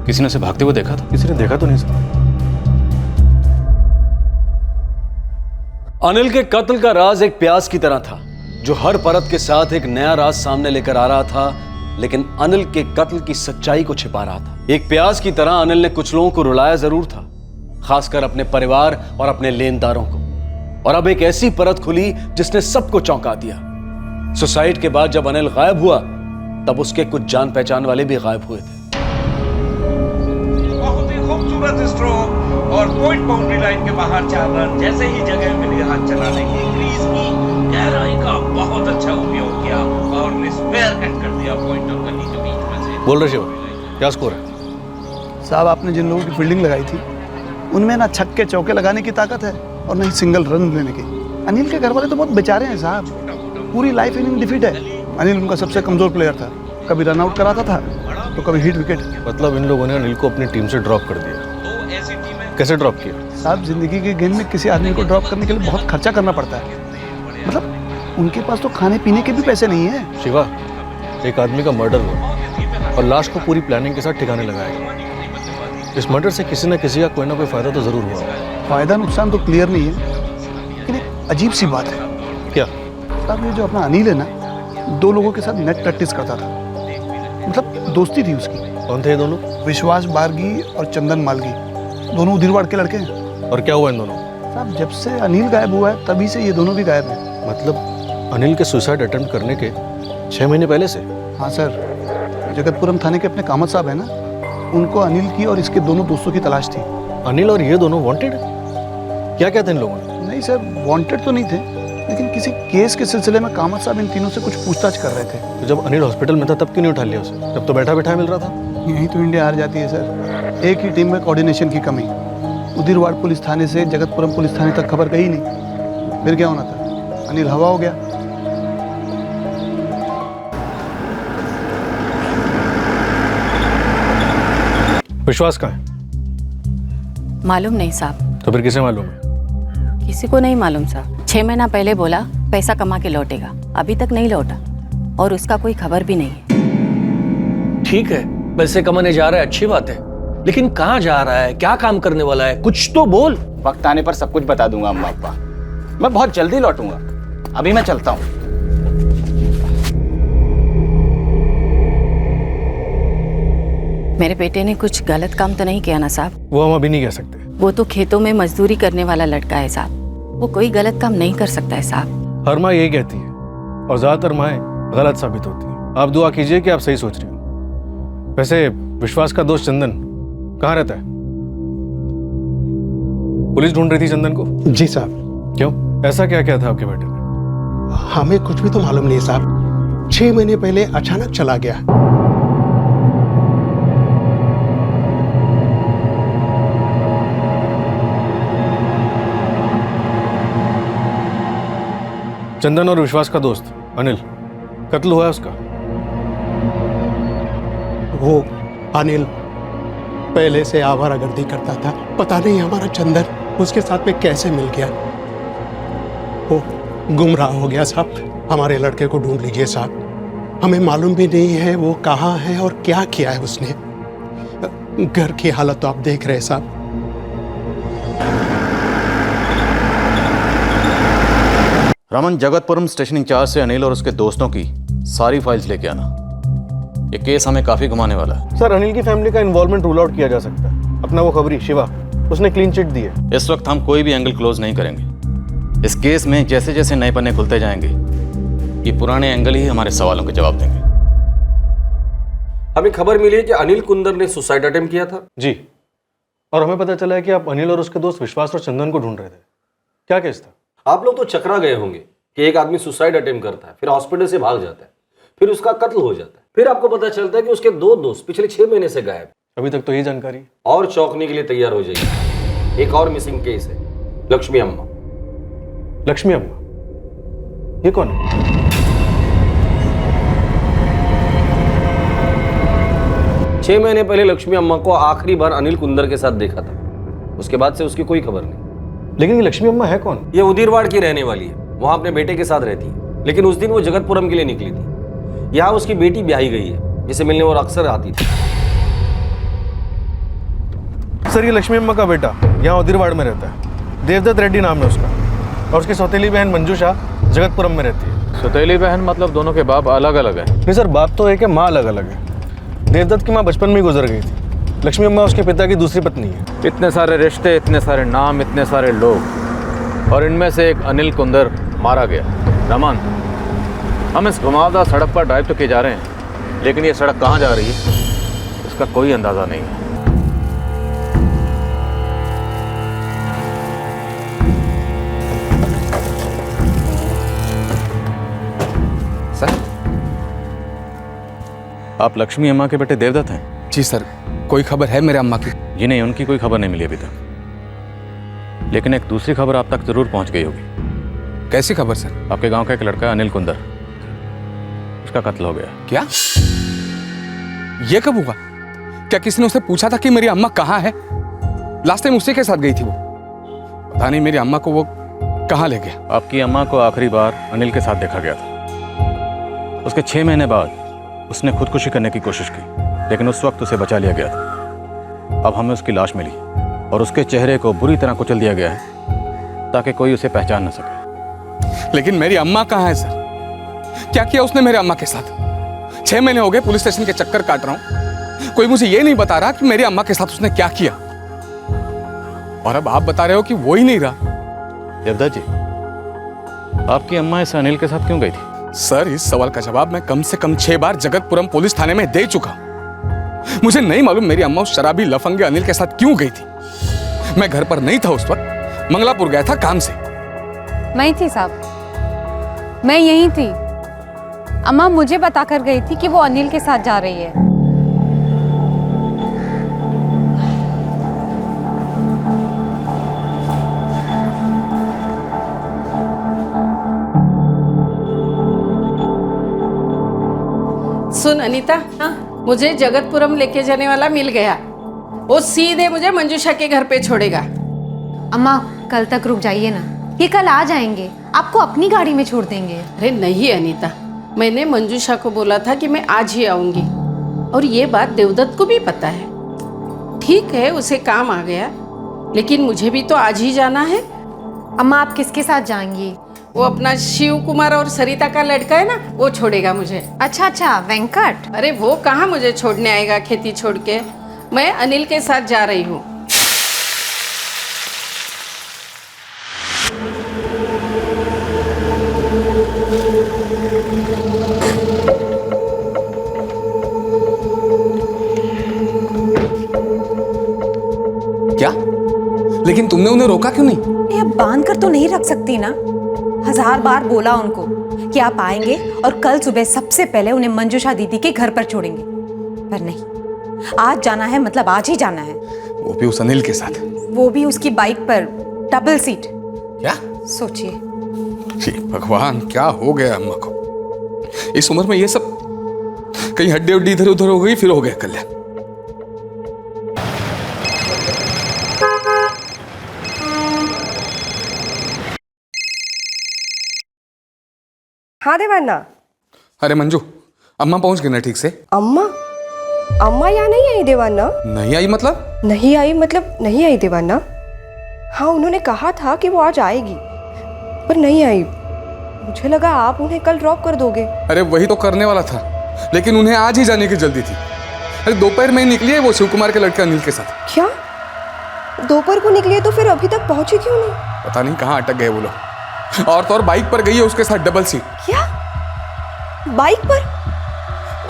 किसी ने उसे भागते हुए देखा था? किसी ने देखा तो नहीं सर। अनिल के कत्ल का राज एक प्याज की तरह था जो हर परत के साथ एक नया राज सामने लेकर आ रहा था, लेकिन अनिल के कत्ल की सच्चाई को छिपा रहा था। एक प्याज की तरह अनिल ने कुछ लोगों को रुलाया जरूर था, खासकर अपने परिवार और अपने लेनदारों को। और अब एक ऐसी परत खुली जिसने सबको चौंका दिया। सुसाइड के बाद जब अनिल गायब हुआ तब उसके कुछ जान पहचान वाले भी गायब हुए थे। बहुत ही खूबसूरत स्ट्रोक और पॉइंट बाउंड्री लाइन के बाहर 4 रन। जैसे ही जगह मिली हाथ चलाने की, क्रीज की गहराई का बहुत अच्छा उपयोग किया और स्पेयर एंड कर दिया पॉइंट और गली के बीच में से। बोल रहे शिव, क्या स्कोर है? साहब, आपने जिन लोगों की फील्डिंग लगाई थी उनमें ना छक्के चौके लगाने की ताकत है और ना ही सिंगल रन लेने की। अनिल के घर वाले तो बहुत बेचारे हैं साहब, पूरी लाइफ इनिंग डिफीट है। अनिल उनका सबसे कमजोर प्लेयर था, कभी रन आउट कराता था तो कभी हिट विकेट। मतलब इन लोगों ने अनिल को अपनी टीम से ड्रॉप कर दिया। कैसे ड्रॉप किया? साहब, जिंदगी के गेम में किसी आदमी को ड्रॉप करने के लिए बहुत खर्चा करना पड़ता है। मतलब उनके पास तो खाने पीने के भी पैसे नहीं है। शिवा, एक आदमी का मर्डर हुआ और लाश को पूरी प्लानिंग के साथ ठिकाने लगाया गया। इस मर्डर से किसी न किसी का कोई ना कोई फायदा तो जरूर हुआ। फायदा नुकसान तो क्लियर नहीं है, लेकिन एक अजीब सी बात है। क्या? साहब, ये जो अपना अनिल है ना, 2 लोगों के साथ नेट प्रैक्टिस करता था। मतलब दोस्ती थी उसकी। कौन थे ये दोनों? विश्वास बारगी और चंदन मालगी, दोनों उधीरवाड़ के लड़के हैं। और क्या हुआ इन दोनों? साहब, जब से अनिल गायब हुआ है तभी से ये दोनों भी गायब हैं। मतलब अनिल के सुसाइड अटेम्प्ट करने के 6 महीने पहले से? हाँ सर, जगतपुरम थाने के अपने कामत साहब है ना, उनको अनिल की और इसके दोनों दोस्तों की तलाश थी। अनिल और ये दोनों वांटेड? क्या क्या थे इन लोगों ने? नहीं सर, वांटेड तो नहीं थे, लेकिन किसी केस के सिलसिले में कामत साहब इन तीनों से कुछ पूछताछ कर रहे थे। तो जब अनिल हॉस्पिटल में था तब क्यों नहीं उठा लिया उसे? तब तो बैठा बैठा मिल रहा था। यही तो इंडिया हार जाती है सर, एक ही टीम में कोऑर्डिनेशन की कमी। उदिरवाड़ पुलिस थाने से जगतपुरम पुलिस थाने तक खबर गई नहीं, फिर क्या होना था? अनिल हवा हो गया। विश्वास कहाँ है? मालूम नहीं साहब। तो फिर किसे मालूम है? किसी को नहीं मालूम साहब। 6 महीना पहले बोला पैसा कमा के लौटेगा, अभी तक नहीं लौटा और उसका कोई खबर भी नहीं है। ठीक है, पैसे कमाने जा रहा है, अच्छी बात है, लेकिन कहाँ जा रहा है, क्या काम करने वाला है, कुछ तो बोल। वक्त आने पर सब कुछ बता दूंगा अम्मा अब्बा। मैं बहुत जल्दी लौटूंगा, अभी मैं चलता हूँ। मेरे बेटे ने कुछ गलत काम तो नहीं किया ना साहब? वो हम अभी नहीं कह सकते। वो तो खेतों में मजदूरी करने वाला लड़का है साहब, वो कोई गलत काम नहीं कर सकता है साहब। हर माँ यही कहती है और ज्यादातर माएँ गलत साबित होती हैं। आप दुआ कीजिए कि आप सही सोच रहे हो। वैसे विश्वास का दोस्त चंदन कहाँ रहता है? पुलिस ढूंढ रही थी चंदन को। जी साहब। क्यों, ऐसा क्या क्या था आपके बेटे ने? हमें कुछ भी तो मालूम नहीं साहब, 6 महीने पहले अचानक चला गया। चंदन और विश्वास का दोस्त अनिल, कत्ल हुआ है उसका। वो अनिल पहले से आवारागर्दी करता था, पता नहीं हमारा चंदन उसके साथ में कैसे मिल गया। वो गुमराह हो गया साहब। हमारे लड़के को ढूंढ लीजिए साहब, हमें मालूम भी नहीं है वो कहाँ है और क्या किया है उसने। घर की हालत तो आप देख रहे साहब। रमन, जगतपुरम स्टेशन इंचार्ज से अनिल और उसके दोस्तों की सारी फाइल्स लेके आना। ये केस हमें काफी घुमाने वाला है। सर, अनिल की फैमिली का इन्वॉल्वमेंट रूल आउट किया जा सकता है। अपना वो खबरी शिवा, उसने क्लीन चिट दी है। इस वक्त हम कोई भी एंगल क्लोज नहीं करेंगे। इस केस में जैसे जैसे नए पन्ने खुलते जाएंगे, ये पुराने एंगल ही हमारे सवालों के जवाब देंगे। हमें खबर मिली है कि अनिल कुंदर ने सुसाइड अटेम्प्ट किया था। जी, और हमें पता चला है कि आप अनिल और उसके दोस्त विश्वास और चंदन को ढूंढ रहे थे। क्या केस था? आप लोग तो चकरा गए होंगे कि एक आदमी सुसाइड अटेम्प्ट करता है, फिर हॉस्पिटल से भाग जाता है, फिर उसका कत्ल हो जाता है, फिर आपको पता चलता है कि उसके 2 दोस्त पिछले 6 महीने से गायब। अभी तक तो यही जानकारी। और चौंकने के लिए तैयार हो जाइए, एक और मिसिंग केस है, लक्ष्मी अम्मा। लक्ष्मी अम्मा? ये कौन है? छह महीने पहले लक्ष्मी अम्मा को आखिरी बार अनिल कुंदर के साथ देखा था, उसके बाद से उसकी कोई खबर नहीं। लेकिन ये लक्ष्मी अम्मा है कौन? ये उदिरवाड़ की रहने वाली है, वहां अपने बेटे के साथ रहती है, लेकिन उस दिन वो जगतपुरम के लिए निकली थी। यहाँ उसकी बेटी ब्याही गई है, जिसे मिलने वो अक्सर आती थी। सर, ये लक्ष्मी अम्मा का बेटा यहाँ उदिरवाड़ में रहता है। देवदत्त रेड्डी नाम है उसका, और उसकी सौतेली बहन मंजू शाह जगतपुरम में रहती है। सौतेली बहन मतलब दोनों के बाप अलग अलग है? नहीं सर, बाप तो एक है, माँ अलग अलग है। देवदत्त की माँ बचपन में ही गुजर गई थी। लक्ष्मी अम्मा उसके पिता की दूसरी पत्नी है। इतने सारे रिश्ते, इतने सारे नाम, इतने सारे लोग, और इनमें से एक अनिल कुंदर मारा गया। रमन, हम इस घुमावदार सड़क पर ड्राइव तो किए जा रहे हैं, लेकिन ये सड़क कहाँ जा रही है इसका कोई अंदाजा नहीं है। सर, आप लक्ष्मी अम्मा के बेटे देवदत्त हैं? जी सर। कोई खबर है मेरे अम्मा की? जी नहीं, उनकी कोई खबर नहीं मिली अभी तक, लेकिन एक दूसरी खबर आप तक जरूर पहुंच गई होगी। कैसी खबर सर? आपके गांव का एक लड़का अनिल कुंदर, उसका कत्ल हो गया। क्या? ये कब हुआ? क्या किसी ने उसे पूछा था कि मेरी अम्मा कहाँ है? लास्ट टाइम उसी के साथ गई थी वो। पता नहीं मेरी अम्मा को वो कहाँ ले गया। आपकी अम्मा को आखिरी बार अनिल के साथ देखा गया था। उसके 6 महीने बाद उसने खुदकुशी करने की कोशिश की, लेकिन उस वक्त उसे बचा लिया गया था। अब हमें उसकी लाश मिली और उसके चेहरे को बुरी तरह कुचल दिया गया है ताकि कोई उसे पहचान न सके। लेकिन मेरी अम्मा कहाँ है सर? क्या किया उसने मेरे अम्मा के साथ? 6 महीने हो गए पुलिस स्टेशन के चक्कर काट रहा हूं, कोई मुझे ये नहीं बता रहा कि मेरी अम्मा के साथ उसने क्या किया। और अब आप बता रहे हो कि वो ही नहीं रहा। देवदत्त जी, आपकी अम्मा इस अनिल के साथ क्यों गई थी? सर, इस सवाल का जवाब मैं कम से कम 6 बार जगतपुरम पुलिस थाने में दे चुका। मुझे नहीं मालूम मेरी अम्मा उस शराबी लफंगे अनिल के साथ क्यों गई थी। मैं घर पर नहीं था उस वक्त, मंगलापुर गया था काम से। मैं थी साहब, मैं यहीं थी। अम्मा मुझे बताकर गई थी कि वो अनिल के साथ जा रही है। सुन अनीता, मुझे जगतपुरम लेके जाने वाला मिल गया। वो सीधे मुझे मंजूषा के घर पे छोड़ेगा। अम्मा कल तक रुक जाइए ना, ये कल आ जाएंगे, आपको अपनी गाड़ी में छोड़ देंगे। अरे नहीं अनीता, मैंने मंजूषा को बोला था कि मैं आज ही आऊंगी, और ये बात देवदत्त को भी पता है। ठीक है, उसे काम आ गया, लेकिन मुझे भी तो आज ही जाना है। अम्मा आप किसके साथ जाएंगी? वो अपना शिव कुमार और सरिता का लड़का है ना, वो छोड़ेगा मुझे। अच्छा, वेंकट। अरे वो कहाँ मुझे छोड़ने आएगा खेती छोड़ के। मैं अनिल के साथ जा रही हूँ। क्या? लेकिन तुमने उन्हें रोका क्यों नहीं? ये अब बांध कर तो नहीं रख सकती ना। 1000 बार बोला उनको कि आप आएंगे और कल सुबह सबसे पहले उन्हें मंजूषा दीदी के घर पर छोड़ेंगे, पर नहीं, आज जाना है मतलब आज ही जाना है। वो भी उस अनिल के साथ, वो भी उसकी बाइक पर, डबल सीट। क्या सोचिए। जी भगवान, क्या हो गया अम्मा को? इस उम्र में ये सब, कहीं हड्डी उड्डी इधर उधर हो गई फिर हो गया कल्याण। हाँ देवान्ना। अरे मंजू, अम्मा पहुंच गई ना ठीक से? अम्मा यहाँ नहीं आई देवान्ना। नहीं आई मतलब? नहीं आई देवान्ना। हाँ, उन्होंने कहा था कि वो आज आएगी, पर नहीं आई। मुझे लगा आप उन्हें कल ड्रॉप कर दोगे। अरे वही तो करने वाला था, लेकिन उन्हें आज ही जाने की जल्दी थी। अरे दोपहर में ही निकली है वो शिव कुमार के लड़के अनिल के साथ। क्या? दोपहर को निकली है तो फिर अभी तक पहुंची क्यों नहीं? पता नहीं कहाँ अटक गए वो लोग। और तो और बाइक पर गई है उसके साथ डबल सीट। क्या? बाइक पर?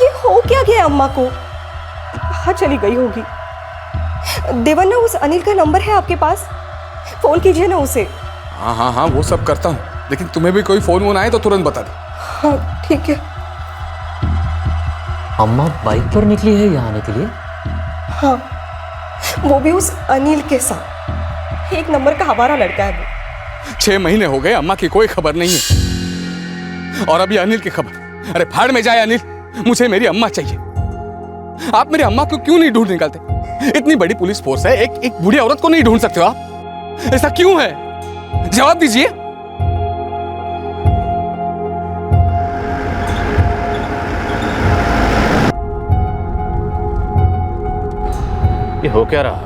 ये हो क्या गया अम्मा को? कहाँ चली गई होगी? देवन्ना, उस अनिल का नंबर है आपके पास? फोन कीजिए ना उसे। हाँ, वो सब करता हूँ, लेकिन तुम्हें भी कोई फोन वोन आए तो तुरंत बता दो। हाँ ठीक है। अम्मा बाइक पर निकली है यहाँ आने के लिए? हाँ, वो भी उस अनिल के साथ। 1 नंबर का हमारा लड़का है वो। 6 महीने हो गए, अम्मा की कोई खबर नहीं है, और अभी अनिल की खबर। अरे फाड़ में जाए अनिल, मुझे मेरी अम्मा चाहिए। आप मेरी अम्मा को क्यों नहीं ढूंढ निकालते? इतनी बड़ी पुलिस फोर्स है, एक बूढ़ी औरत को नहीं ढूंढ सकते हो आप? ऐसा क्यों है? जवाब दीजिए। ये हो क्या रहा?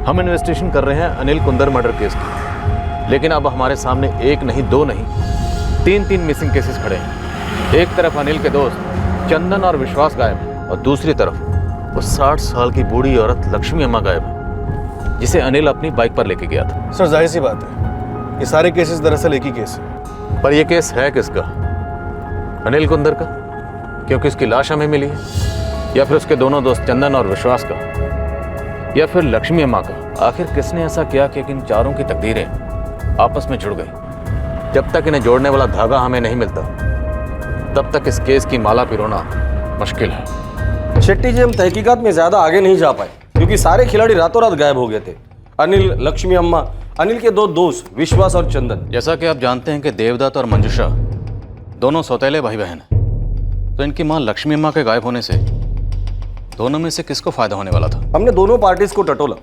हम इन्वेस्टिगेशन कर रहे हैं अनिल कुंदर मर्डर केस की, लेकिन अब हमारे सामने 1 नहीं 2 नहीं 3 मिसिंग केसेस खड़े हैं। एक तरफ अनिल के दोस्त चंदन और विश्वास गायब हैं, और दूसरी तरफ वो 60 साल की बूढ़ी औरत लक्ष्मी अम्मा गायब है, जिसे अनिल अपनी बाइक पर लेके गया था। सर जाहिर सी बात है, ये सारे केसेस दरअसल एक ही केस है। पर ये केस है किसका? अनिल कुंदर का, क्योंकि उसकी लाश हमें मिली है, या फिर उसके दोनों दोस्त चंदन और विश्वास का, या फिर लक्ष्मी अम्मा का? आखिर किसने ऐसा किया कि इन चारों की तकदीरें आपस में जुड़ गई? जब तक इन्हें जोड़ने वाला धागा हमें नहीं मिलता, तब तक इस केस की माला पिरोना मुश्किल है। शेट्टी जी, हम तहकीकात में ज्यादा आगे नहीं जा पाए, क्योंकि सारे खिलाड़ी रातों रात गायब हो गए थे। अनिल, लक्ष्मी अम्मा, अनिल के 2 दोस्त विश्वास और चंदन। जैसा कि आप जानते हैं कि देवदत्त और मंजूषा दोनों सौतेले भाई बहन हैं, तो इनकी मां लक्ष्मी अम्मा के गायब होने से दोनों में से किसको फायदा होने वाला था? हमने दोनों पार्टीज को टटोला,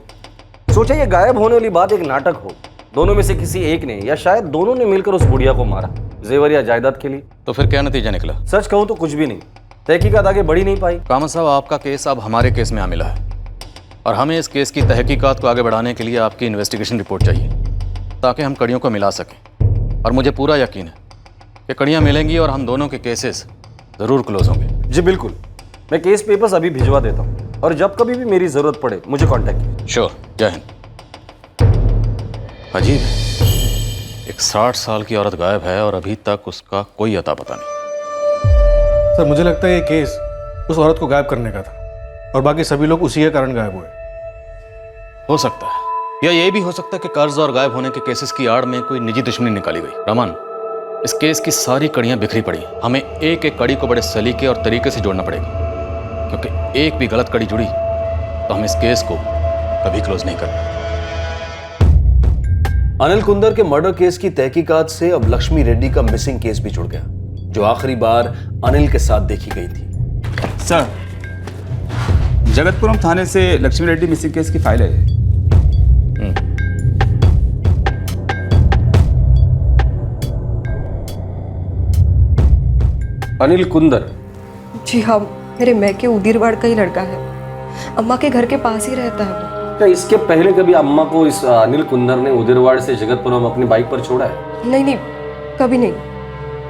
सोचा ये गायब होने वाली बात एक नाटक हो, दोनों में से किसी एक ने या शायद दोनों ने मिलकर उस बुढ़िया को मारा, जेवर या जायदाद के लिए। तो फिर क्या नतीजा निकला? सच कहूं तो कुछ भी नहीं, तहकीकात आगे बढ़ी नहीं पाई। कामत साहब, आपका केस अब हमारे केस में आ मिला है, और हमें इस केस की तहकीकात को आगे बढ़ाने के लिए आपकी इन्वेस्टिगेशन रिपोर्ट चाहिए, ताकि हम कड़ियों को मिला सकें। और मुझे पूरा यकीन है कि कड़ियाँ मिलेंगी और हम दोनों के केसेस ज़रूर क्लोज होंगे। जी बिल्कुल, मैं केस पेपर्स अभी भिजवा देता हूँ, और जब कभी भी मेरी जरूरत पड़े मुझे कांटेक्ट कीजिए। श्योर। जय हिंद। अजीब है, एक 60 साल की औरत गायब है और अभी तक उसका कोई अता पता नहीं। सर मुझे लगता है ये केस उस औरत को गायब करने का था, और बाकी सभी लोग उसी के कारण गायब हुए। हो सकता है, या ये भी हो सकता है कि कर्ज और गायब होने के केसेस की आड़ में कोई निजी दुश्मनी निकाली गई। रमन, इस केस की सारी कड़ियां बिखरी पड़ी हैं, हमें एक एक कड़ी को बड़े सलीके और तरीके से जोड़ना पड़ेगा, क्योंकि एक भी गलत कड़ी जुड़ी तो हम इस केस को कभी क्लोज नहीं कर पाएंगे। अनिल कुंदर के मर्डर केस की तहकीकात से अब लक्ष्मी रेड्डी का मिसिंग केस भी जुड़ गया। जो आखिरी बार अनिल के साथ देखी गई थी। सर, जगतपुरम थाने से लक्ष्मी रेड्डी मिसिंग केस की फाइल है। अनिल कुंदर। जी हाँ, मेरे मैके उदीरवाड़ का ही लड़का है। अम्मा के घर के पास ही रहता है वो। क्या इसके पहले कभी अम्मा को इस अनिल कुंदर ने उदीरवाड़ से जगतपुरम अपनी बाइक पर छोड़ा है? नहीं नहीं, कभी नहीं।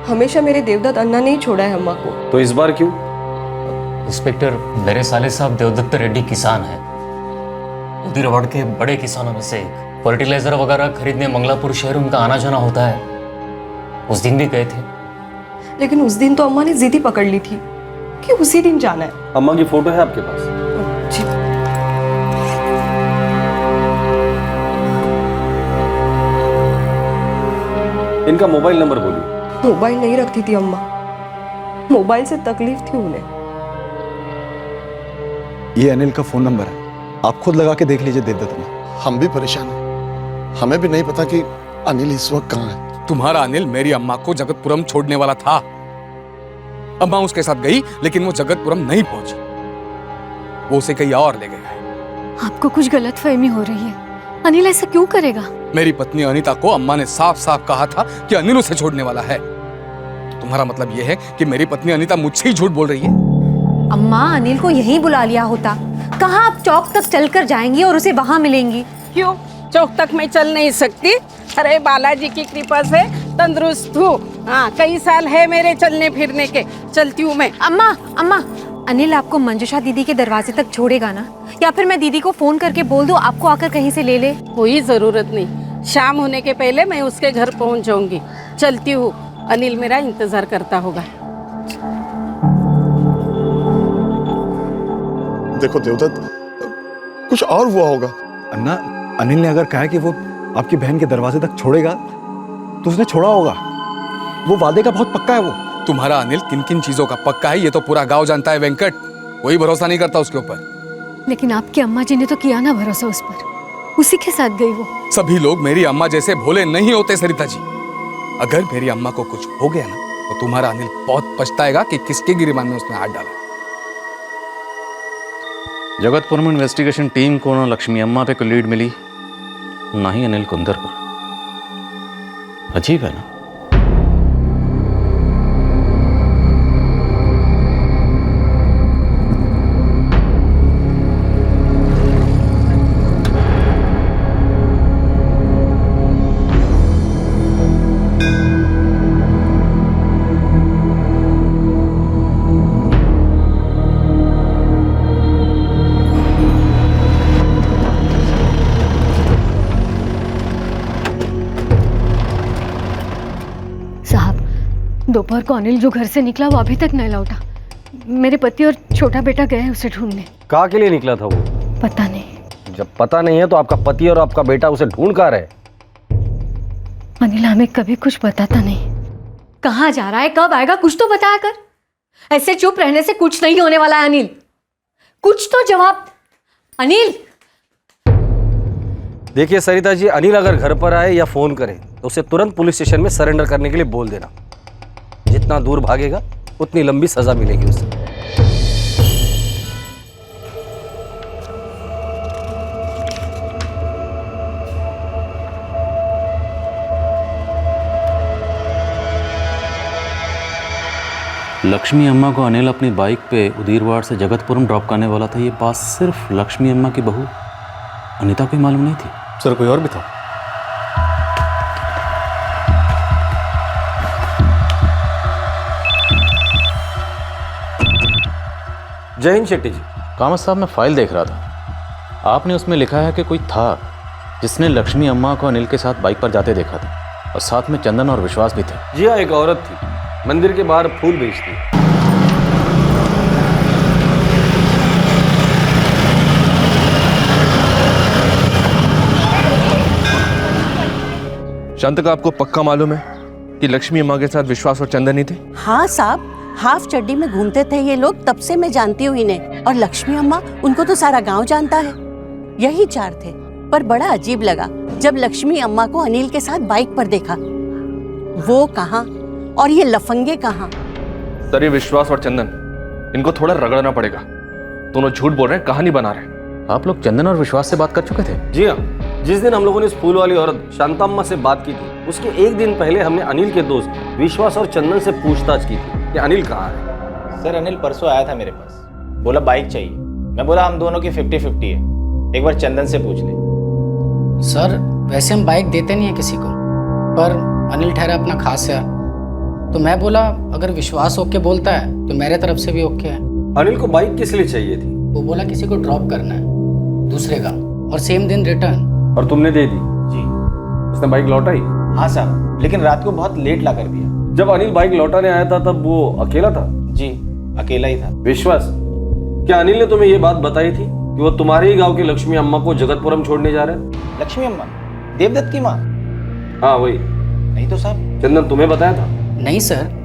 हमेशा मेरे देवदत्त अन्ना ने ही छोड़ा है अम्मा को। तो इस बार क्यों? इंस्पेक्टर, मेरे साले साहब देवदत्त रेड्डी किसान हैं, उदीरवाड़ के बड़े किसानों में से एक। फर्टिलाइजर वगैरह खरीदने मंगलापुर शहर उनका आना जाना होता है। उस दिन भी गए थे। लेकिन उस दिन तो अम्मा ने जिद ही पकड़ ली थी कि उसी दिन जाना है। अम्मा की फोटो है आपके पास? जी। इनका मोबाइल नंबर बोलिए। मोबाइल नहीं रखती थी अम्मा, मोबाइल से तकलीफ थी उन्हें। ये अनिल का फोन नंबर है, आप खुद लगा के देख लीजिए देवदत्त में। हम भी परेशान हैं, हमें भी नहीं पता कि अनिल इस वक्त कहाँ है। तुम्हारा अनिल मेरी अम्मा को जगतपुरम छोड़ने वाला था। अम्मा उसके साथ गई, लेकिन वो जगतपुरम नहीं पहुंची। वो उसे कहीं और ले गया। आपको कुछ गलतफहमी हो रही है। अनिल ऐसा क्यों करेगा? मेरी पत्नी अनीता को अम्मा ने साफ साफ कहा था कि अनिल उसे छोड़ने वाला है। तो तुम्हारा मतलब यह है कि मेरी पत्नी अनीता मुझसे ही झूठ बोल रही है? अम्मा, अनिल को यहीं बुला लिया होता। कहाँ आप चौक तक चलकर जाएंगी और उसे वहां मिलेंगी? क्यों चौक तक मैं चल नहीं सकती? अरे बालाजी की कृपा से तंदुरुस्त हूँ। हाँ, कई साल है मेरे चलने फिरने के, चलती हूँ मैं। अम्मा, अम्मा, अनिल आपको मंजुषा दीदी के दरवाजे तक छोड़ेगा ना? या फिर मैं दीदी को फोन करके बोल दूं आपको आकर कहीं से ले ले? कोई जरूरत नहीं, शाम होने के पहले मैं उसके घर पहुँच जाऊंगी। चलती हूँ, अनिल मेरा इंतजार करता होगा। देखो देवदत्त, कुछ और हुआ होगा। अन्ना, अनिल ने अगर कहा कि वो आपकी बहन के दरवाजे तक छोड़ेगा तो उसने छोड़ा होगा। वो वादे का बहुत पक्का है। वो तुम्हारा अनिल किन किन चीजों का पक्का है ये तो पूरा गांव जानता है वेंकट। कोई भरोसा नहीं करता उसके ऊपर। लेकिन आपकी अम्मा जी ने तो किया ना भरोसा उस पर, उसी के साथ गई वो। सभी लोग मेरी अम्मा जैसे भोले नहीं होते सरिता जी। अगर मेरी अम्मा को कुछ हो गया ना तो तुम्हारा अनिल बहुत पछताएगा कि किसके गिरेबान में उसने हाथ डाला। जगतपुरम इन्वेस्टिगेशन टीम को ना लक्ष्मी अम्मा पे कोई लीड मिली, ना ही अनिल कुंदर पर। अजीब है ना? दोपहर को अनिल जो घर से निकला वो अभी तक नहीं लौटा। मेरे पति और छोटा बेटा गए उसे ढूंढने। कहाँ के लिए निकला था वो? पता नहीं। जब पता नहीं है तो आपका पति और आपका बेटा उसे ढूंढ कहाँ रहे? अनिल हमें कभी कुछ बताता नहीं। कहाँ जा रहा है, कब आएगा, कुछ तो बताया कर। ऐसे चुप रहने से कुछ नहीं होने वाला है अनिल। कुछ तो जवाब। अनिल, देखिए सरिता जी, अनिल अगर घर पर आए या फोन करे तो उसे तुरंत पुलिस स्टेशन में सरेंडर करने के लिए बोल देना। जितना दूर भागेगा उतनी लंबी सजा मिलेगी उसे। लक्ष्मी अम्मा को अनिल अपनी बाइक पे उदीरवाड़ से जगतपुरम ड्रॉप करने वाला था, ये बात सिर्फ लक्ष्मी अम्मा की बहू अनीता को मालूम नहीं थी। सर, कोई और भी था? जय हिंद शेट्टी जी। कामत साहब, मैं फाइल देख रहा था। आपने उसमें लिखा है कि कोई था जिसने लक्ष्मी अम्मा को अनिल के साथ बाइक पर जाते देखा था और साथ में चंदन और विश्वास भी थे। जी हाँ, एक औरत थी, मंदिर के बाहर फूल बेचती। शांता, आपको पक्का मालूम है कि लक्ष्मी अम्मा के साथ विश्वास और चंदन ही थे? हाँ साहब, हाफ चड्डी में घूमते थे ये लोग, तब से मैं जानती हूँ इन्हें। और लक्ष्मी अम्मा, उनको तो सारा गांव जानता है। यही चार थे। पर बड़ा अजीब लगा जब लक्ष्मी अम्मा को अनिल के साथ बाइक पर देखा। वो कहाँ, और ये लफंगे कहाँ? सर ये विश्वास और चंदन, इनको थोड़ा रगड़ना पड़ेगा। दोनों झूठ बोल रहे हैं, कहानी बना रहे हैं। आप लोग चंदन और विश्वास से बात कर चुके थे? जी हाँ, जिस दिन हम लोगों ने इस फूल वाली औरत शांताम्मा से बात की थी, उसके एक दिन पहले हमने अनिल के दोस्त विश्वास और चंदन से पूछताछ की थी कि अनिल कहाँ है। सर अनिल परसों आया था मेरे पास, बोला बाइक चाहिए। मैं बोला हम दोनों की 50-50 है, एक बार चंदन से पूछ ले। सर वैसे हम बाइक देते नहीं है किसी को, पर अनिल ठहरा अपना खास है, तो मैं बोला अगर विश्वास ओके बोलता है तो मेरे तरफ से भी ओके है। अनिल को बाइक किस लिए चाहिए थी? वो बोला किसी को ड्रॉप करना है दूसरे गांव और सेम दिन रिटर्न। और तुमने दे दी? जी। उसने बाइक लौटाई? हाँ साहब, लेकिन रात को बहुत लेट ला कर दिया। जब अनिल बाइक लौटाने आया था तब वो अकेला था? जी अकेला ही था। विश्वास, क्या अनिल ने तुम्हें ये बात बताई थी कि वो तुम्हारे ही गांव की लक्ष्मी अम्मा को जगतपुरम छोड़ने जा रहे हैं? लक्ष्मी अम्मा? देवदत्त की माँ? हाँ वही। नहीं तो साहब। चंदन तुम्हें बताया था? नहीं सर।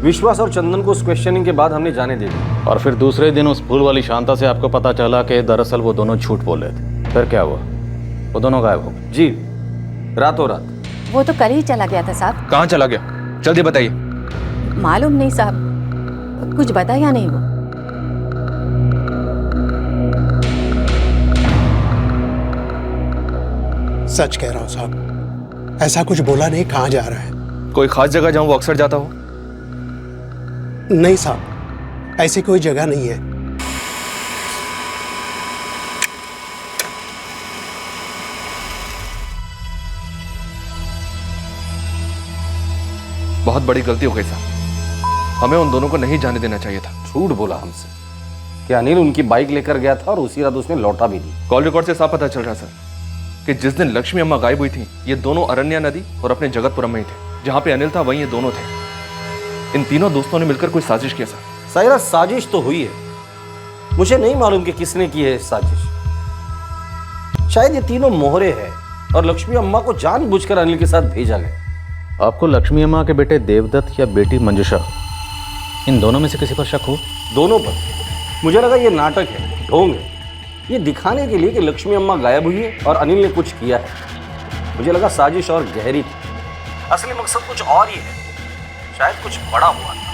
विश्वास और चंदन को उस क्वेश्चनिंग के बाद हमने जाने दे दिया। और फिर दूसरे दिन उस फूल वाली शांता से आपको पता चला कि दरअसल वो दोनों झूठ बोल रहे थे। फिर क्या हुआ? वो दोनों गायब हो गए? जी, रातों रात। वो तो कल ही चला गया था साहब। कहाँ चला गया? जल्दी बताइए। मालूम नहीं साहब, कुछ बताया नहीं वो। सच कह रहा हूँ साहब, ऐसा कुछ बोला नहीं। कहाँ जा रहा है? कोई खास जगह जहाँ वो अक्सर जाता हो? नहीं साहब, ऐसी कोई जगह नहीं है। बहुत बड़ी गलती हो गई साहब, हमें उन दोनों को नहीं जाने देना चाहिए था। झूठ बोला हमसे कि अनिल उनकी बाइक लेकर गया था और उसी रात उसने लौटा भी दी। कॉल रिकॉर्ड से साफ पता चल रहा सर कि जिस दिन लक्ष्मी अम्मा गायब हुई थी, ये दोनों अरण्या नदी और अपने जगतपुरम में ही थे। जहाँ पे अनिल था वहीं ये दोनों थे। इन तीनों दोस्तों ने मिलकर कोई साजिश किया सर। सायरा, साजिश तो हुई है, मुझे नहीं मालूम कि किसने की है साजिश। शायद ये तीनों मोहरे हैं और लक्ष्मी अम्मा को जानबूझकर अनिल के साथ भेजा गया। आपको लक्ष्मी अम्मा के बेटे देवदत्त या बेटी मंजुषा, इन दोनों में से किसी पर शक हो? दोनों पर। मुझे लगा ये नाटक है, ढोंग है, ये दिखाने के लिए कि लक्ष्मी अम्मा गायब हुई है और अनिल ने कुछ किया है। मुझे लगा साजिश और गहरी थी, असली मकसद कुछ और ही है, शायद कुछ बड़ा हुआ था।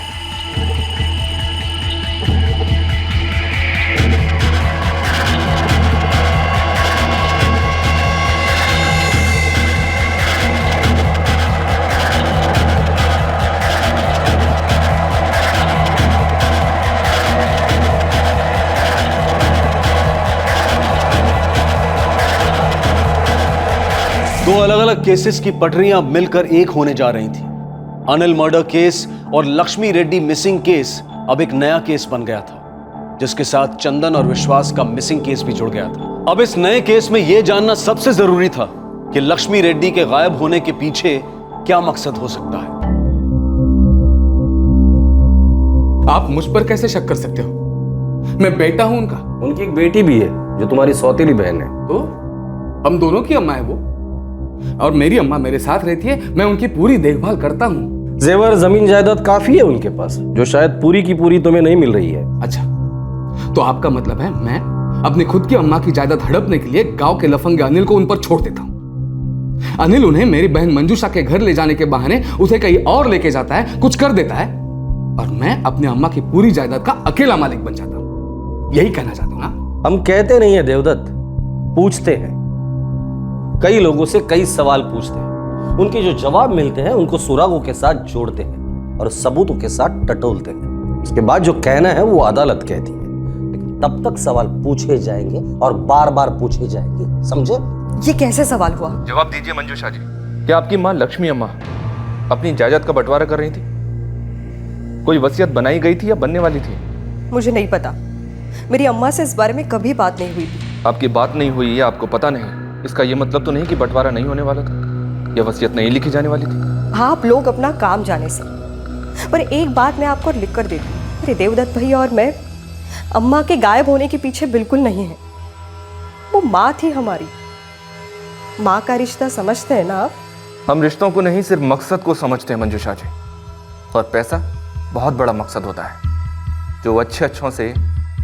दो अलग अलग केसेस की पटरियां अब मिलकर एक होने जा रही थी। अनिल मर्डर केस और लक्ष्मी रेड्डी मिसिंग केस अब एक नया केस बन गया था, जिसके साथ चंदन और विश्वास का मिसिंग केस भी जुड़ गया था। अब इस नए केस में यह जानना सबसे जरूरी था कि लक्ष्मी रेड्डी के गायब होने के पीछे क्या मकसद हो सकता है। आप मुझ पर कैसे शक कर सकते हो? मैं बेटा हूं उनका। उनकी एक बेटी भी है जो तुम्हारी सौतेली बहन है। तो हम दोनों की अम्मा है वो, और मेरी अम्मा मेरे साथ रहती है, मैं उनकी पूरी देखभाल करता हूँ। जेवर जमीन जायदाद काफी है उनके पास, जो शायद पूरी की पूरी तुम्हें नहीं मिल रही है। अच्छा, तो आपका मतलब है मैं अपनी खुद की अम्मा की जायदाद हड़पने के लिए गांव के लफंगे अनिल को उन पर छोड़ देता हूँ। अनिल उन्हें मेरी बहन मंजूषा के घर ले जाने के बहाने उसे कहीं और लेके जाता है, कुछ कर देता है, और मैं अपनी अम्मा की पूरी जायदाद का अकेला मालिक बन जाता हूँ। यही कहना चाहता हूँ ना? हम कहते नहीं है देवदत्त, पूछते हैं। कई लोगों से कई सवाल पूछते हैं, उनके जो जवाब मिलते हैं उनको सुरागों के साथ जोड़ते हैं और सबूतों के साथ टटोलते हैं। उसके बाद जो कहना है वो अदालत कहती है, लेकिन तब तक सवाल पूछे जाएंगे और बार बार पूछे जाएंगे, समझे? ये कैसे सवाल हुआ? जवाब दीजिए मंजूषा जी, क्या आपकी माँ लक्ष्मी अम्मा अपनी जायदाद का बंटवारा कर रही थी? कोई वसीयत बनाई गई थी या बनने वाली थी? मुझे नहीं पता, मेरी अम्मा से इस बारे में कभी बात नहीं हुई थी। आपकी बात नहीं हुई या आपको पता नहीं, इसका यह मतलब तो नहीं कि बंटवारा नहीं होने वाला था या वसीयत नहीं लिखी जाने वाली थी। आप लोग अपना काम जाने से, पर एक बात मैं आपको लिख कर देती हूँ, मेरे देवदत्त भैया और मैं अम्मा के गायब होने के पीछे बिल्कुल नहीं है। वो माँ थी हमारी, माँ का रिश्ता समझते हैं ना आप? हम रिश्तों को नहीं, सिर्फ मकसद को समझते हैं मंजूषा जी, और पैसा बहुत बड़ा मकसद होता है जो अच्छे अच्छों से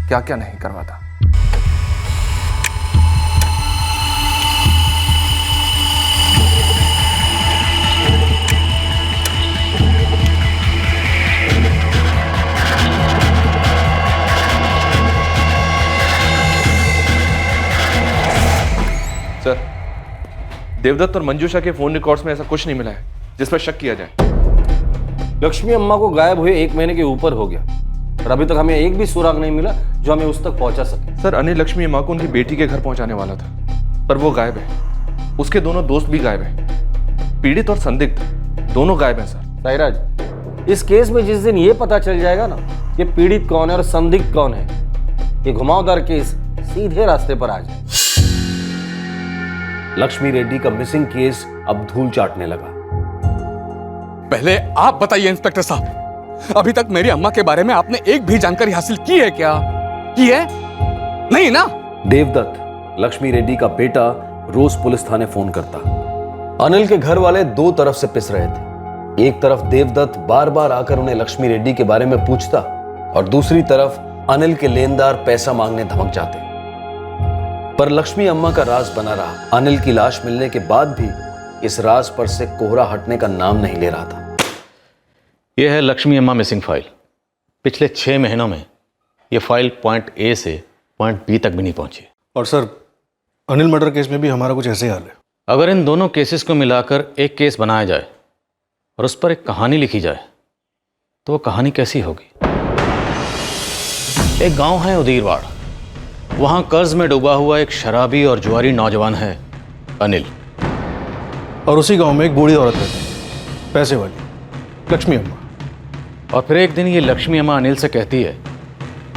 क्या क्या नहीं करवाता। देवदत्त और मंजूषा के फोन रिकॉर्ड्स में ऐसा कुछ नहीं मिला है जिस पर शक किया जाए। लक्ष्मी अम्मा को गायब हुए 1 महीने के ऊपर हो गया और अभी तक हमें एक भी सुराग नहीं मिला जो हमें उस तक पहुंचा सके। सर, अनिल लक्ष्मी अम्मा को उनकी बेटी के घर पहुंचाने वाला था, पर वो गायब है। उसके दोनों दोस्त भी गायब हैं। पीड़ित और संदिग्ध दोनों गायब हैं सर। साईराज, इस केस में जिस दिन ये पता चल जाएगा ना कि पीड़ित कौन है और संदिग्ध कौन है, ये घुमावदार केस सीधे रास्ते पर आ जाए। लक्ष्मी रेड्डी का मिसिंग केस अब धूल चाटने लगा। पहले आप बताइए इंस्पेक्टर साहब, अभी तक मेरी अम्मा के बारे में आपने एक भी जानकारी हासिल की है क्या? की है? नहीं ना? देवदत्त, लक्ष्मी रेड्डी का बेटा, रोज पुलिस थाने फोन करता। अनिल के घर वाले दो तरफ से पिस रहे थे। एक तरफ देवदत्त बार बार आकर उन्हें लक्ष्मी रेड्डी के बारे में पूछता और दूसरी तरफ अनिल के लेनदार पैसा मांगने धमक जाते। पर लक्ष्मी अम्मा का राज बना रहा। अनिल की लाश मिलने के बाद भी इस राज पर से कोहरा हटने का नाम नहीं ले रहा था। यह है लक्ष्मी अम्मा मिसिंग फाइल। पिछले 6 महीनों में यह फाइल पॉइंट ए से पॉइंट बी तक भी नहीं पहुंची। और सर, अनिल मर्डर केस में भी हमारा कुछ ऐसे हाल है। अगर इन दोनों केसेस को मिलाकर एक केस बनाया जाए और उस पर एक कहानी लिखी जाए तो वो कहानी कैसी होगी? एक गांव है उदीरवाड़, वहां कर्ज में डूबा हुआ एक शराबी और जुआरी नौजवान है अनिल। और उसी गांव में एक बूढ़ी औरत रहती है, पैसे वाली, लक्ष्मी अम्मा। और फिर एक दिन ये लक्ष्मी अम्मा अनिल से कहती है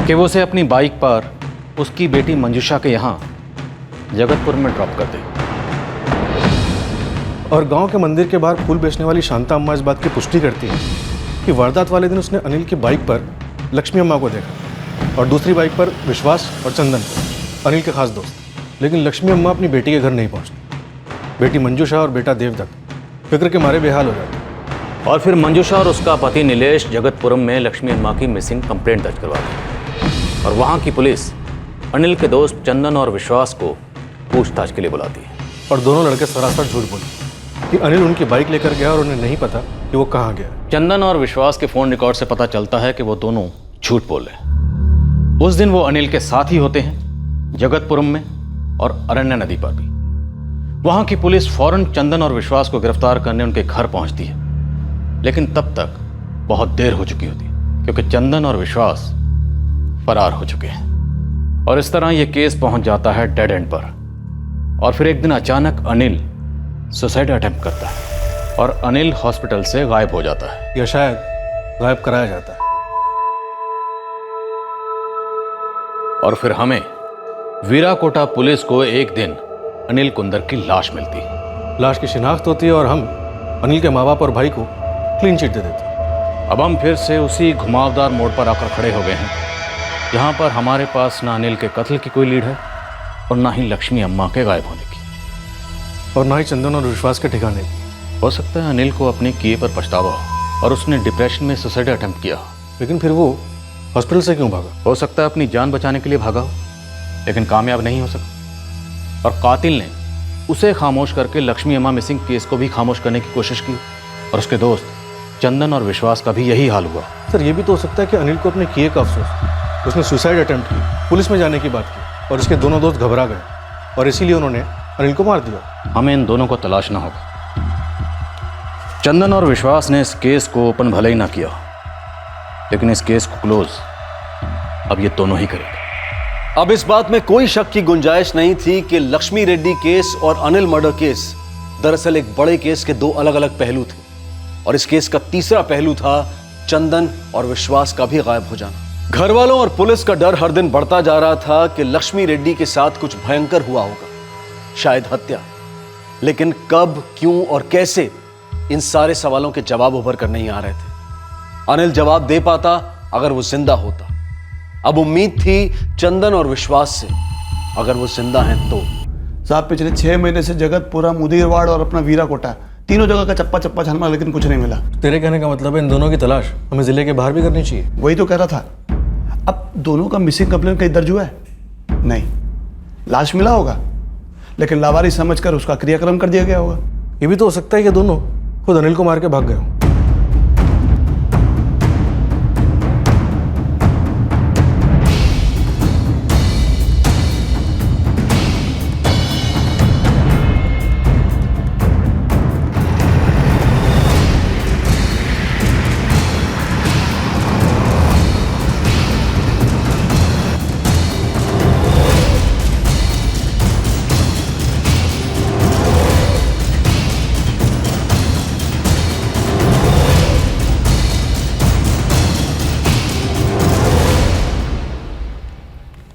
कि वो उसे अपनी बाइक पर उसकी बेटी मंजूषा के यहाँ जगतपुर में ड्रॉप कर दे। और गांव के मंदिर के बाहर फूल बेचने वाली शांता अम्मा इस बात की पुष्टि करती है कि वारदात वाले दिन उसने अनिल की बाइक पर लक्ष्मी अम्मा को देखा और दूसरी बाइक पर विश्वास और चंदन को, अनिल के खास दोस्त। लेकिन लक्ष्मी अम्मा अपनी बेटी के घर नहीं पहुंचती। बेटी मंजूषा और बेटा देवदत्त फिक्र के मारे बेहाल हो जाते। और फिर मंजूषा और उसका पति नीलेश जगतपुरम में लक्ष्मी अम्मा की मिसिंग कंप्लेंट दर्ज करवाती और वहाँ की पुलिस अनिल के दोस्त चंदन और विश्वास को पूछताछ के लिए बुलाती है। और दोनों लड़के सरासर झूठ बोले कि अनिल उनकी बाइक लेकर गया और उन्हें नहीं पता कि वो कहाँ गया। चंदन और विश्वास के फोन रिकॉर्ड से पता चलता है कि वो दोनों झूठ बोल रहे हैं। उस दिन वो अनिल के साथ ही होते हैं जगतपुरम में और अरण्या नदी पर भी। वहां की पुलिस फौरन चंदन और विश्वास को गिरफ्तार करने उनके घर पहुंचती है, लेकिन तब तक बहुत देर हो चुकी होती है क्योंकि चंदन और विश्वास फरार हो चुके हैं। और इस तरह यह केस पहुंच जाता है डेड एंड पर। और फिर एक दिन अचानक अनिल सुसाइड अटेम्प्ट करता है और अनिल हॉस्पिटल से गायब हो जाता है, या शायद गायब कराया जाता है। और फिर हमें वीराकोटा पुलिस को एक दिन अनिल कुंदर की लाश मिलती है। लाश की शिनाख्त होती है और हम अनिल के माँ बाप और भाई को क्लीन चिट दे देते हैं। अब हम फिर से उसी घुमावदार मोड़ पर आकर खड़े हो गए हैं जहाँ पर हमारे पास ना अनिल के कत्ल की कोई लीड है और ना ही लक्ष्मी अम्मा के गायब होने की, और ना ही चंदन और विश्वास के ठिकाने की। हो सकता है अनिल को अपने किए पर पछतावा हो और उसने डिप्रेशन में सुसाइड अटेम्प्ट किया। लेकिन फिर वो हॉस्पिटल से क्यों भागा? हो सकता है अपनी जान बचाने के लिए भागा हो, लेकिन कामयाब नहीं हो सका। और कातिल ने उसे खामोश करके लक्ष्मी अम्मा मिसिंग केस को भी खामोश करने की कोशिश की और उसके दोस्त चंदन और विश्वास का भी यही हाल हुआ। सर, ये भी तो हो सकता है कि अनिल को अपने किए का अफसोस, उसने सुसाइड अटेम्प्ट की, पुलिस में जाने की बात की और उसके दोनों दोस्त घबरा गए और इसीलिए उन्होंने अनिल को मार दिया। हमें इन दोनों को तलाशना होगा। चंदन और विश्वास ने इस केस को ओपन भले ही ना किया, लेकिन इस केस को क्लोज अब ये दोनों ही करेंगे। अब इस बात में कोई शक की गुंजाइश नहीं थी कि लक्ष्मी रेड्डी केस और अनिल मर्डर केस दरअसल एक बड़े केस के दो अलग अलग पहलू थे। और इस केस का तीसरा पहलू था चंदन और विश्वास का भी गायब हो जाना। घर वालों और पुलिस का डर हर दिन बढ़ता जा रहा था कि लक्ष्मी रेड्डी के साथ कुछ भयंकर हुआ होगा, शायद हत्या। लेकिन कब, क्यों और कैसे, इन सारे सवालों के जवाब उभर कर नहीं आ रहे थे। अनिल जवाब दे पाता अगर वो जिंदा होता। अब उम्मीद थी चंदन और विश्वास से, अगर वो जिंदा हैं तो। साहब, पिछले 6 महीने से जगतपुरा, मुदीरवाड़ और अपना वीराकोटा, तीनों जगह का चप्पा चप्पा छाना, लेकिन कुछ नहीं मिला। तेरे कहने का मतलब है इन दोनों की तलाश हमें जिले के बाहर भी करनी चाहिए? वही तो कह रहा था। अब दोनों का मिसिंग कंप्लेंट कहीं दर्ज हुआ है? नहीं। लाश मिला होगा, लेकिन लावारिस समझकर उसका क्रियाक्रम कर दिया गया होगा। ये भी तो हो सकता है कि दोनों खुद अनिल को मार के भाग गए हों।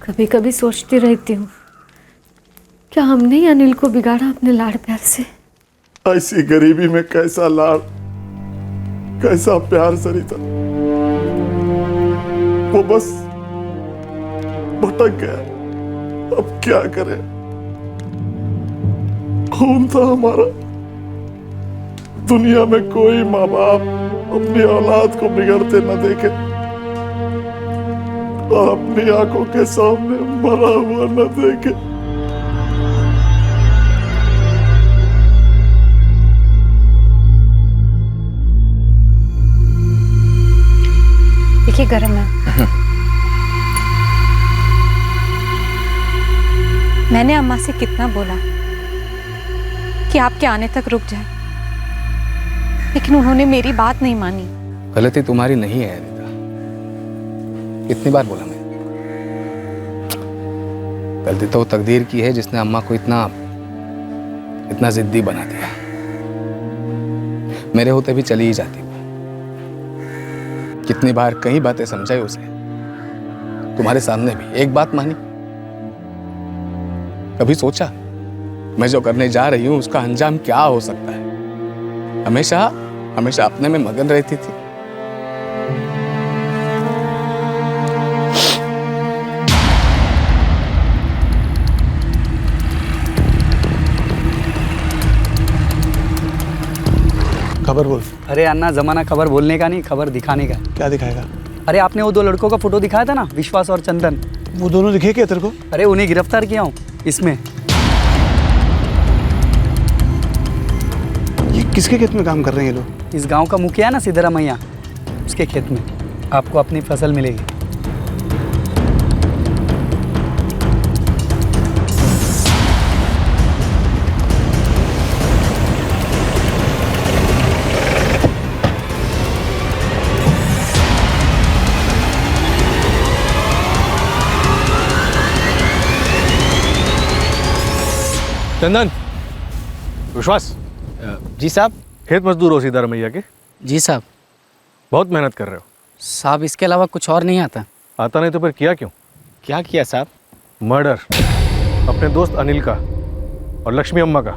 कभी कभी सोचती रहती हूँ, क्या हमने ही अनिल को बिगाड़ा अपने लाड़ प्यार से? ऐसी गरीबी में कैसा लाड़, कैसा प्यार सरिता। वो बस भटक गया, अब क्या करे। खून था हमारा। दुनिया में कोई माँ बाप अपनी औलाद को बिगड़ते न देखे और अपनी आंखों के सामने मरा हुआ न देखे। देखिए गरम है। मैंने अम्मा से कितना बोला कि आपके आने तक रुक जाए, लेकिन उन्होंने मेरी बात नहीं मानी। गलती तुम्हारी नहीं है अनिता, कितनी बार बोला मैं। गलती तो तकदीर की है जिसने अम्मा को इतना जिद्दी बना दिया। मेरे होते भी चली ही जाती। कितनी बार कई बातें समझाई उसे, तुम्हारे सामने भी एक बात मानी। कभी सोचा मैं जो करने जा रही हूं उसका अंजाम क्या हो सकता है? हमेशा अपने में मगन रहती थी। खबर बोल। अरे अन्ना, जमाना खबर बोलने का नहीं, खबर दिखाने का। क्या दिखाएगा? अरे आपने वो 2 लड़कों का फोटो दिखाया था ना, विश्वास और चंदन। वो दोनों दिखे क्या तेरे को? अरे उन्हें गिरफ्तार किया हूँ इसमें। ये किसके खेत में काम कर रहे हैं ये लोग? इस गांव का मुखिया है ना सिद्धरामैया, उसके खेत में। आपको अपनी फसल मिलेगी। चंदन, विश्वास। जी साहब। खेत मजदूर हो सिद्धारमैया के? जी साहब। बहुत मेहनत कर रहे हो साहब, इसके अलावा कुछ और नहीं आता। आता नहीं तो फिर किया क्यों? क्या किया साहब? मर्डर अपने दोस्त अनिल का और लक्ष्मी अम्मा का।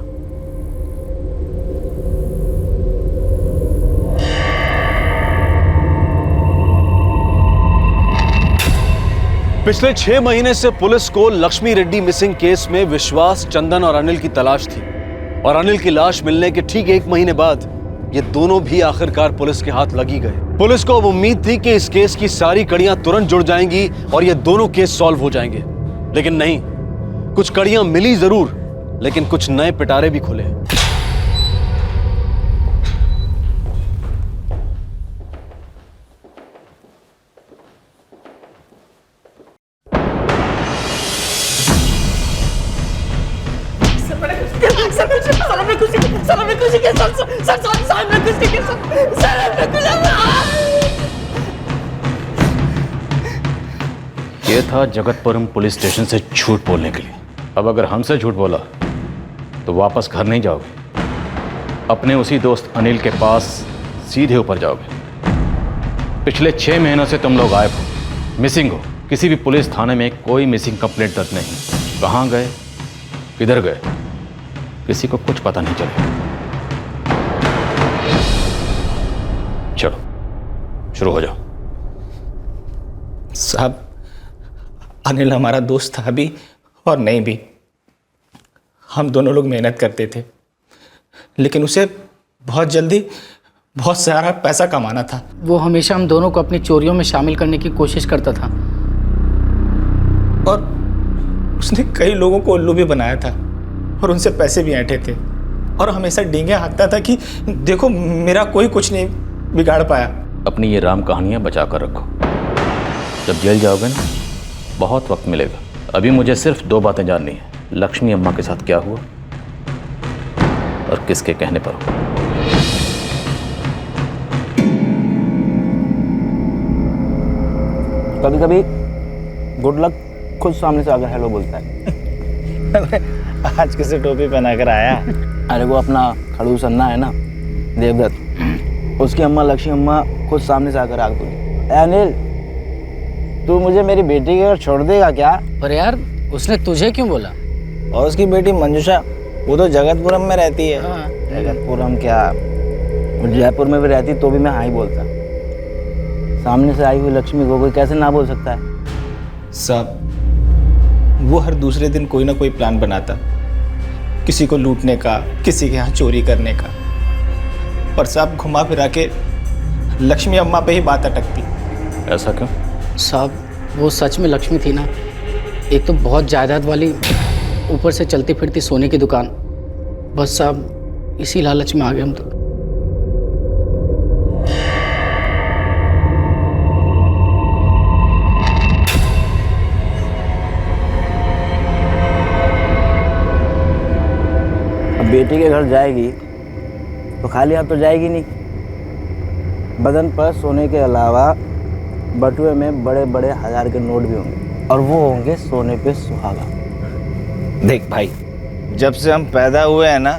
पिछले 6 महीने से पुलिस को लक्ष्मी रेड्डी मिसिंग केस में विश्वास, चंदन और अनिल की तलाश थी, और अनिल की लाश मिलने के ठीक 1 महीने बाद ये दोनों भी आखिरकार पुलिस के हाथ लगी गए। पुलिस को अब उम्मीद थी कि इस केस की सारी कड़ियां तुरंत जुड़ जाएंगी और ये दोनों केस सॉल्व हो जाएंगे, लेकिन नहीं। कुछ कड़ियां मिली जरूर, लेकिन कुछ नए पिटारे भी खुले। ये था जगतपुरम पुलिस स्टेशन से झूठ बोलने के लिए। अब अगर हमसे झूठ बोला तो वापस घर नहीं जाओगे, अपने उसी दोस्त अनिल के पास सीधे ऊपर जाओगे। पिछले 6 महीनों से तुम लोग गायब हो, मिसिंग हो। किसी भी पुलिस थाने में कोई मिसिंग कंप्लेंट दर्ज नहीं। कहाँ गए, किधर गए, किसी को कुछ पता नहीं चले। चलो शुरू हो जाओ। साहब, अनिल हमारा दोस्त था भी और नहीं भी। हम दोनों लोग मेहनत करते थे, लेकिन उसे बहुत जल्दी बहुत सारा पैसा कमाना था। वो हमेशा हम दोनों को अपनी चोरियों में शामिल करने की कोशिश करता था, और उसने कई लोगों को उल्लू भी बनाया था और उनसे पैसे भी ऐंठे थे, और हमेशा डींगे हाँकता था कि देखो मेरा कोई कुछ नहीं बिगाड़ पाया। अपनी ये राम कहानियां बचा कर रखो। जब जेल जाओगे ना, बहुत वक्त मिलेगा। अभी मुझे सिर्फ 2 बातें जाननी है, लक्ष्मी अम्मा के साथ क्या हुआ और किसके कहने पर हुआ। कभी कभी गुड लक खुद सामने से आकर हेलो बोलता है। आज किसे टोपी पहना कर आया? अरे वो अपना खड़ूस अन्ना है ना, देवदत्त, उसकी अम्मा लक्ष्मी अम्मा खुद सामने से आकर आग बोली, अनिल तू मुझे मेरी बेटी के घर छोड़ देगा क्या? पर यार उसने तुझे क्यों बोला? और उसकी बेटी मंजूषा, वो तो जगतपुरम में रहती है। जगतपुरम क्या, वो जयपुर में भी रहती तो भी मैं हाँ ही बोलता। सामने से आई हुई लक्ष्मी को कोई कैसे ना बोल सकता है? साहब, वो हर दूसरे दिन कोई ना कोई प्लान बनाता, किसी को लूटने का, किसी के यहाँ चोरी करने का। पर साहब घुमा फिरा के लक्ष्मी अम्मा पे ही बात अटकती। ऐसा क्यों? साहब वो सच में लक्ष्मी थी ना। एक तो बहुत जायदाद वाली, ऊपर से चलती फिरती सोने की दुकान। बस साहब इसी लालच में आ गए हम तो। अब बेटी के घर जाएगी तो खाली हाथ तो जाएगी नहीं। बदन पर सोने के अलावा बटुए में बड़े बड़े 1000 के नोट भी होंगे, और वो होंगे सोने पे सुहागा। देख भाई, जब से हम पैदा हुए हैं ना,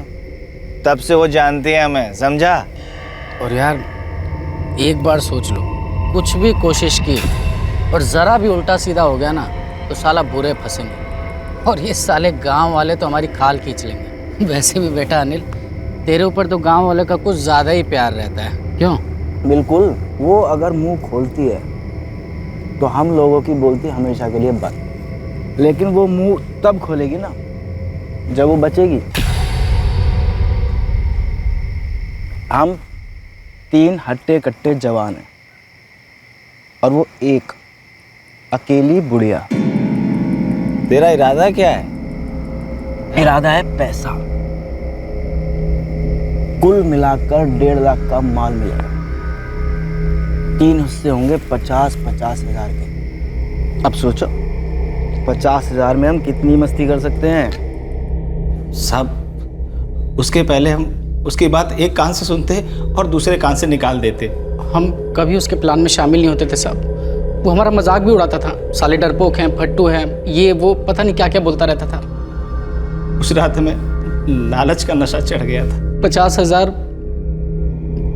तब से वो जानती है हमें, समझा? और यार एक बार सोच लो, कुछ भी कोशिश की और ज़रा भी उल्टा सीधा हो गया ना तो साला बुरे फंसेंगे। और ये साले गांव वाले तो हमारी खाल खींच लेंगे। वैसे भी बेटा अनिल, तेरे ऊपर तो गांव वाले का कुछ ज़्यादा ही प्यार रहता है, क्यों? बिल्कुल। वो अगर मुंह खोलती है तो हम लोगों की बोलती हमेशा के लिए बंद। लेकिन वो मुंह तब खोलेगी ना जब वो बचेगी। हम 3 हट्टे कट्टे जवान हैं और वो एक अकेली बुढ़िया। तेरा इरादा क्या है? इरादा है पैसा। कुल मिलाकर 1.5 लाख का माल मिलेगा। 3 हिस्से होंगे 50-50 हजार के। अब सोचो 50 हजार में हम कितनी मस्ती कर सकते हैं? साहब उसके पहले हम उसकी बात एक कान से सुनते और दूसरे कान से निकाल देते। हम कभी उसके प्लान में शामिल नहीं होते थे साहब। वो हमारा मजाक भी उड़ाता था, साले डरपोक हैं, फट्टू हैं, ये वो पता नहीं क्या क्या बोलता रहता था। उस रात हमें लालच का नशा चढ़ गया था। 50,000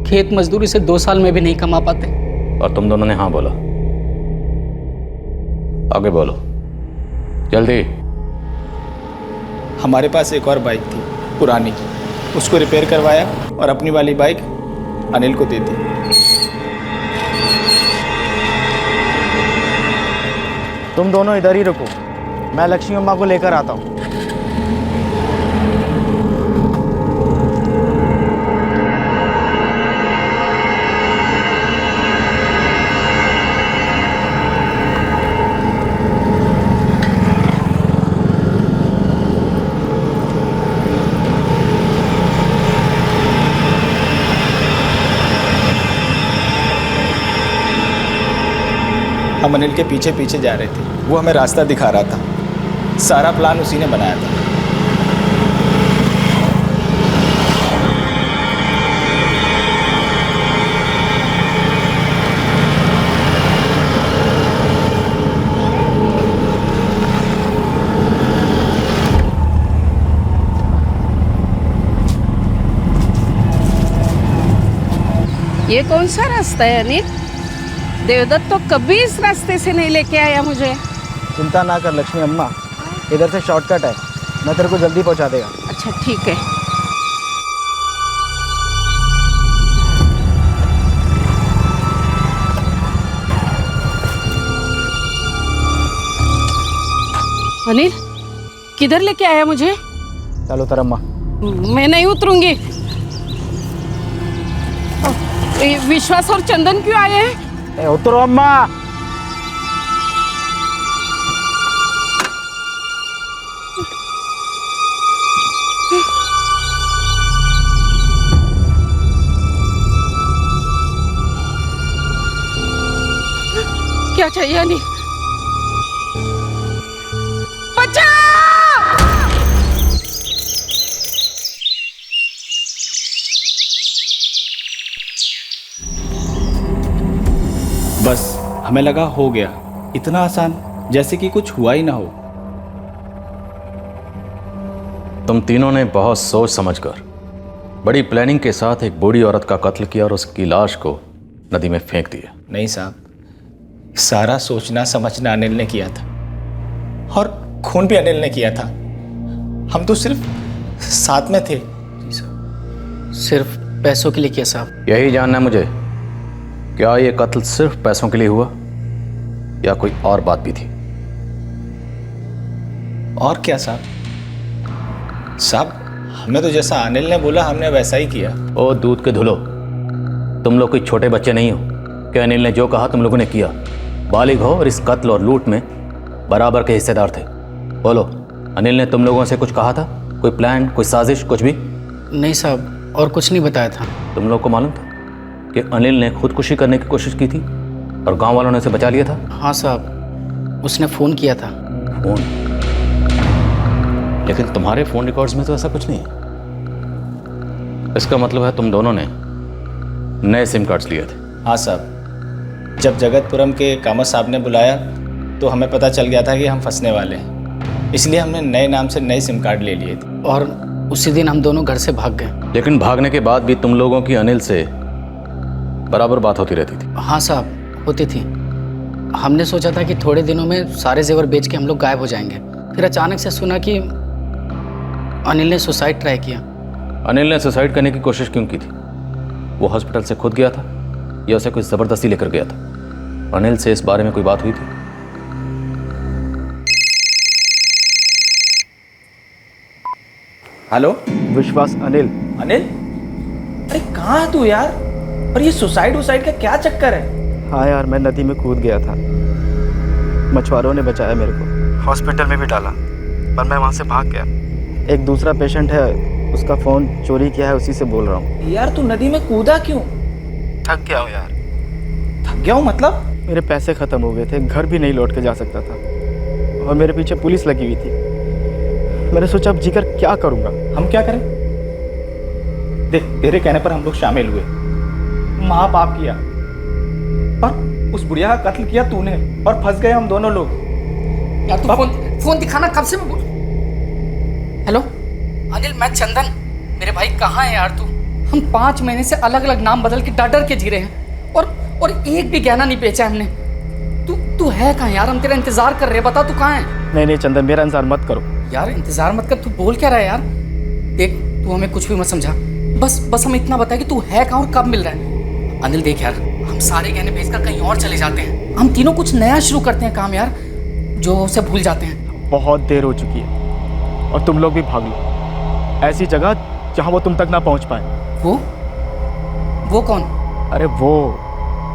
खेत मजदूरी से 2 साल में भी नहीं कमा पाते। और तुम दोनों ने हाँ बोला। आगे बोलो जल्दी। हमारे पास एक और बाइक थी पुरानी, उसको रिपेयर करवाया और अपनी वाली बाइक अनिल को दे दी। तुम दोनों इधर ही रुको, मैं लक्ष्मी अम्मा को लेकर आता हूँ। हम अनिल के पीछे पीछे जा रहे थे, वो हमें रास्ता दिखा रहा था। सारा प्लान उसी ने बनाया था। ये कौन सा रास्ता है अनिल? देवदत्त तो कभी इस रास्ते से नहीं लेके आया मुझे। चिंता ना कर लक्ष्मी अम्मा, इधर से शॉर्टकट है, मैं तेरे को जल्दी पहुंचा देगा। अच्छा ठीक है। अनिल किधर लेके आया मुझे? चलो उतर अम्मा। मैं नहीं उतरूंगी। विश्वास और चंदन क्यों आए हैं? उतरो अम्मा। क्या चाहिए अनिल? बचाओ! बस हमें लगा हो गया, इतना आसान, जैसे कि कुछ हुआ ही ना हो। तुम तीनों ने बहुत सोच समझकर बड़ी प्लानिंग के साथ एक बूढ़ी औरत का कत्ल किया और उसकी लाश को नदी में फेंक दिया। नहीं साहब, सारा सोचना समझना अनिल ने किया था और खून भी अनिल ने किया था। हम तो सिर्फ साथ में थे। सिर्फ पैसों के लिए किया साहब? यही जानना है मुझे, क्या ये कत्ल सिर्फ पैसों के लिए हुआ या कोई और बात भी थी? और क्या साहब? साहब, हमें तो जैसा अनिल ने बोला हमने वैसा ही किया। ओ दूध के धुलो, तुम लोग कोई छोटे बच्चे नहीं हो कि अनिल ने जो कहा तुम लोगों ने किया। बालिग हो और इस कत्ल और लूट में बराबर के हिस्सेदार थे। बोलो, अनिल ने तुम लोगों से कुछ कहा था? कोई प्लान, कोई साजिश, कुछ भी? नहीं साहब, और कुछ नहीं बताया था। तुम लोग को मालूम था कि अनिल ने खुदकुशी करने की कोशिश की थी और गांव वालों ने उसे बचा लिया था? हाँ साहब, उसने फ़ोन किया था। फोन? लेकिन तुम्हारे फ़ोन रिकॉर्ड्स में तो ऐसा कुछ नहीं है। इसका मतलब है तुम दोनों ने नए सिम कार्ड्स लिए थे? हाँ साहब, जब जगतपुरम के कामत साहब ने बुलाया तो हमें पता चल गया था कि हम फंसने वाले हैं, इसलिए हमने नए नाम से नए सिम कार्ड ले लिए थे। और उसी दिन हम दोनों घर से भाग गए। लेकिन भागने के बाद भी तुम लोगों की अनिल से बराबर बात होती रहती थी? हाँ साहब, होती थी। हमने सोचा था कि थोड़े दिनों में सारे जेवर बेच के हम लोग गायब हो जाएंगे। फिर अचानक से सुना कि अनिल ने सुसाइड ट्राई किया। अनिल ने सुसाइड करने की कोशिश क्यों की थी? वो हॉस्पिटल से खुद गया था या उसे कोई ज़बरदस्ती लेकर गया था? अनिल से इस बारे में कोई बात हुई थी? हेलो, विश्वास अनिल। अनिल? अरे कहाँ है तू यार? और ये सुसाइड का क्या चक्कर है? हाँ यार, मैं नदी में कूद गया था, मछुआरों ने बचाया मेरे को, हॉस्पिटल में भी डाला, पर मैं वहाँ से भाग गया। एक दूसरा पेशेंट है, उसका फ़ोन चोरी किया है, उसी से बोल रहा हूँ। यार तू नदी में कूदा क्यों? थक गया हूँ यार। थक गया हूँ मतलब? मेरे पैसे ख़त्म हो गए थे, घर भी नहीं लौट के जा सकता था और मेरे पीछे पुलिस लगी हुई थी। मैंने सोचा अब जीकर क्या करूँगा। हम क्या करें? देख, तेरे कहने पर हम लोग शामिल हुए, महापाप किया, पर उस बुढ़िया का कत्ल किया तूने और फंस गए हम दोनों लोग। यार तू फोन दिखाना, कब से मैं बोल। हेलो अनिल, मैं चंदन। मेरे भाई कहाँ है यार तू? हम 5 महीने से अलग अलग नाम बदल के डर के जी रहे हैं और एक भी गहना नहीं बेचा हमने। तू है कहाँ यार? हम तेरा इंतजार कर रहे हैं, बता तू कहाँ है? नहीं चंदन, मेरा इंतजार मत करो। यार इंतजार मत कर, तू बोल क्या रहा है यार? देख, तू हमें कुछ भी मत समझा, बस हमें इतना बता कि तू है कहाँ और कब मिल रहा है। अनिल देख यार, हम सारे गहने बेचकर कहीं और चले जाते हैं, हम तीनों कुछ नया शुरू करते हैं काम यार, जो उसे भूल जाते हैं। बहुत देर हो चुकी है और तुम लोग भी भाग लो ऐसी जगह जहाँ वो तुम तक ना पहुँच पाए। वो कौन? अरे वो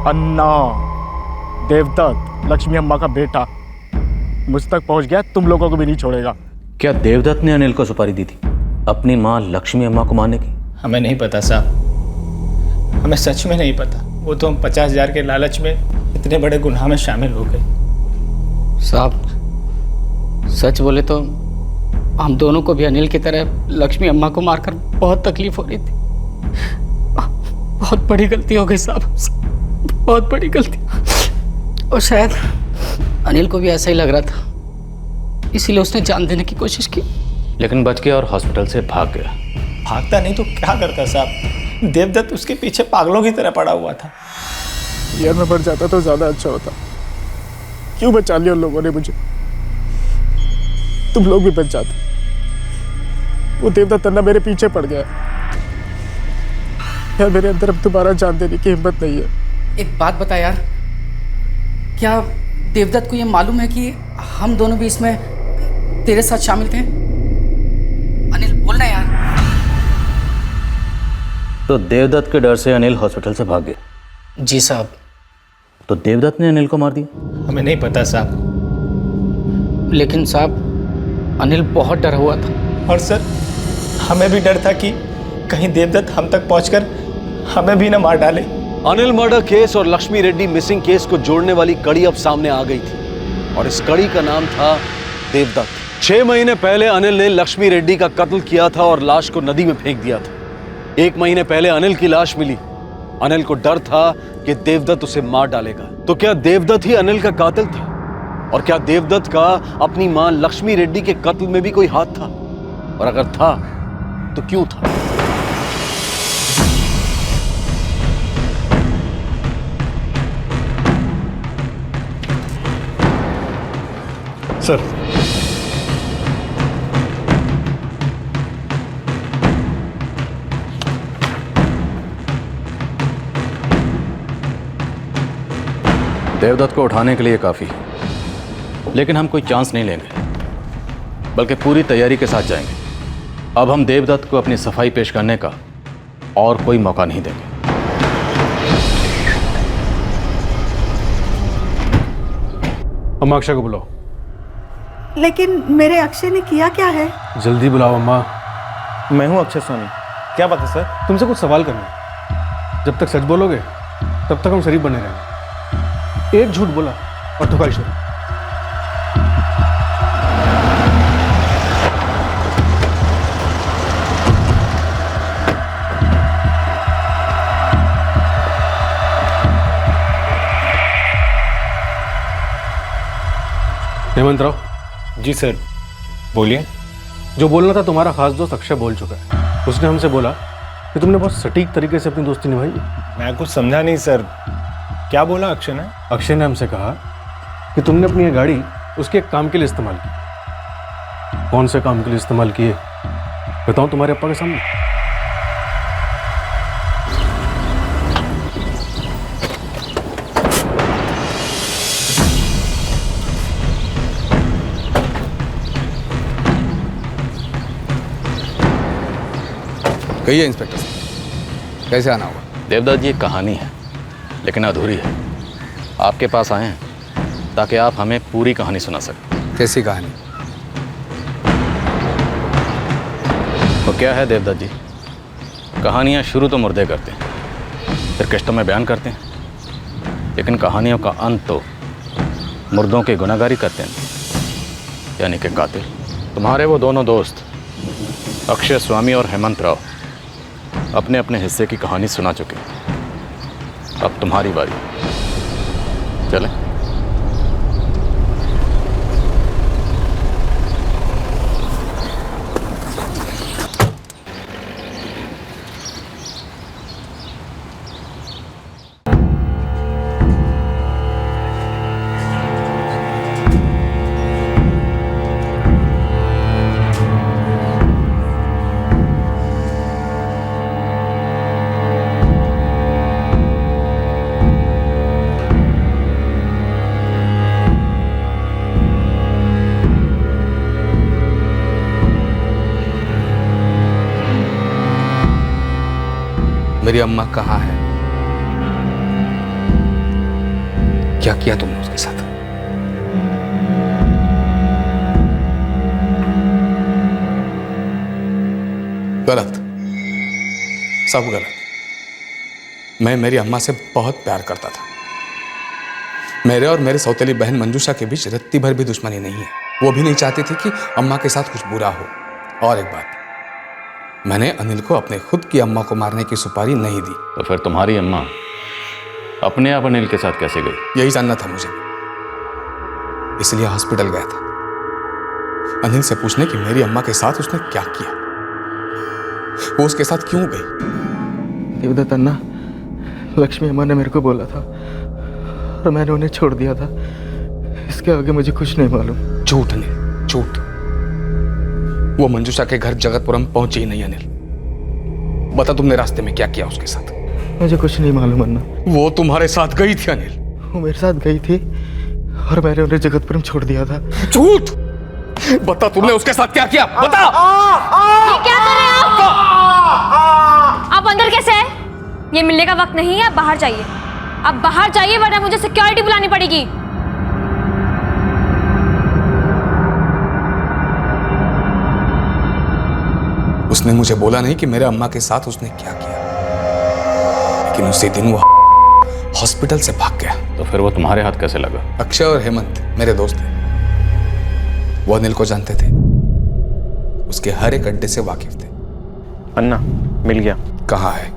अन्ना, देवदत्त, लक्ष्मी अम्मा का बेटा, मुझ तक पहुँच गया, तुम लोगों को भी नहीं छोड़ेगा। क्या देवदत्त ने अनिल को सुपारी दी थी अपनी माँ लक्ष्मी अम्मा को मारने की? हमें नहीं पता साहब, हमें सच में नहीं पता। वो तो हम 50,000 के लालच में इतने बड़े गुनाह में शामिल हो गए। साहब सच बोले तो हम दोनों को भी अनिल की तरह लक्ष्मी अम्मा को मारकर बहुत तकलीफ हो रही थी। बहुत बड़ी गलती हो गई साहब, बहुत बड़ी गलती। और शायद अनिल को भी ऐसा ही लग रहा था, इसीलिए उसने जान देने की कोशिश की, लेकिन बच गया और हॉस्पिटल से भाग गया। भागता नहीं तो क्या करता साहब? देवदत्त उसके पीछे पागलों की तरह पड़ा हुआ था। यार मैं मर जाता तो ज्यादा अच्छा होता। क्यों बचा लिया उन लोगों ने मुझे? तुम लोग भी बच जाते। वो देवदत्त अन्ना मेरे पीछे पड़ गया यार, मेरे अंदर अब दोबारा जान देने की हिम्मत नहीं है। एक बात बता यार, क्या देवदत्त को ये मालूम है कि हम दोनों भी इसमें तेरे साथ शामिल थे? अनिल बोलना यार। तो देवदत्त के डर से अनिल हॉस्पिटल से भाग गया? जी साहब। तो देवदत्त ने अनिल को मार दिया? हमें नहीं पता साहब, लेकिन साहब अनिल बहुत डरा हुआ था। और सर हमें भी डर था कि कहीं देवदत्त हम तक पहुंचकर हमें भी न मार डाले। अनिल मर्डर केस और लक्ष्मी रेड्डी मिसिंग केस को जोड़ने वाली कड़ी अब सामने आ गई थी और इस कड़ी का नाम था देवदत्त। 6 महीने पहले अनिल ने लक्ष्मी रेड्डी का कत्ल किया था और लाश को नदी में फेंक दिया था। 1 महीने पहले अनिल की लाश मिली। अनिल को डर था कि देवदत्त उसे मार डालेगा। तो क्या देवदत्त ही अनिल का कातिल था? और क्या देवदत्त का अपनी मां लक्ष्मी रेड्डी के कत्ल में भी कोई हाथ था? और अगर था तो क्यों था? सर। देवदत्त को उठाने के लिए काफ़ी है, लेकिन हम कोई चांस नहीं लेंगे, बल्कि पूरी तैयारी के साथ जाएंगे। अब हम देवदत्त को अपनी सफाई पेश करने का और कोई मौका नहीं देंगे। अम्मा अक्षय को बुलाओ। लेकिन मेरे अक्षय ने किया क्या है? जल्दी बुलाओ अम्मा। मैं हूं अक्षय सोनी। क्या बात है सर? तुमसे कुछ सवाल करना है। जब तक सच बोलोगे तब तक हम शरीफ बने रहेंगे। एक झूठ बोला और ठुकाई शुरू। हेमंत राव। जी सर, बोलिए। जो बोलना था तुम्हारा खास दोस्त अक्षय बोल चुका है। उसने हमसे बोला कि तुमने बहुत सटीक तरीके से अपनी दोस्ती निभाई। मैं कुछ समझा नहीं सर, क्या बोला अक्षय ने? अक्षय ने हमसे कहा कि तुमने अपनी ये गाड़ी उसके एक काम के लिए इस्तेमाल की। कौन से काम के लिए इस्तेमाल किए बताऊं तुम्हारे अप्पा के सामने? कहिए इंस्पेक्टर साहब, कैसे आना होगा? देवदत्त, ये कहानी है लेकिन अधूरी है। आपके पास आए हैं ताकि आप हमें पूरी कहानी सुना सकें। कैसी कहानी? तो क्या है देवदत्त जी, कहानियाँ शुरू तो मुर्दे करते हैं, फिर किश्तों में बयान करते हैं, लेकिन कहानियों का अंत तो मुर्दों की गुनाहगारी करते हैं, यानी कि कातिल। तुम्हारे वो दोनों दोस्त अक्षय स्वामी और हेमंत राव अपने अपने हिस्से की कहानी सुना चुके हैं। अब तुम्हारी बारी, चलें? मेरी अम्मा कहाँ है? क्या किया तुमने उसके साथ? गलत, सब गलत। मैं मेरी अम्मा से बहुत प्यार करता था। मेरे और मेरे सौतेली बहन मंजूषा के बीच रत्ती भर भी दुश्मनी नहीं है। वो भी नहीं चाहती थी कि अम्मा के साथ कुछ बुरा हो। और एक बात, मैंने अनिल को अपने खुद की अम्मा को मारने की सुपारी नहीं दी। तो फिर तुम्हारी अम्मा अपने आप अनिल के साथ कैसे गई? यही जानना था मुझे, इसलिए हॉस्पिटल गया था अनिल से पूछने कि मेरी अम्मा के साथ उसने क्या किया, वो उसके साथ क्यों गई। देवदत्त अन्ना, लक्ष्मी अम्मा ने मेरे को बोला था और मैंने उन्हें छोड़ दिया था। इसके आगे मुझे कुछ नहीं मालूम। झूठ अनिल, झूठ। वो मंजूषा के घर जगतपुरम पहुंची ही नहीं अनिल। बता तुमने रास्ते में क्या किया उसके साथ? मुझे कुछ नहीं मालूम अन्ना। वो तुम्हारे साथ गई थी अनिल? वो मेरे साथ गई थी और मैंने उन्हें जगतपुरम छोड़ दिया था। झूठ। बता तुमने उसके साथ क्या किया, बता। ये क्या कर रहे हैं आप अंदर कैसे है? ये मिलने का वक्त नहीं है, आप बाहर जाइए। आप बाहर जाइए वरना मुझे सिक्योरिटी बुलानी पड़ेगी। उसने मुझे बोला नहीं कि मेरे अम्मा के साथ उसने क्या किया, लेकिन उसी दिन वो हॉस्पिटल से भाग गया। तो फिर वो तुम्हारे हाथ कैसे लगा? अक्षय और हेमंत मेरे दोस्त थे, वो अनिल को जानते थे, उसके हर एक अड्डे से वाकिफ थे। अन्ना, मिल गया। कहाँ है?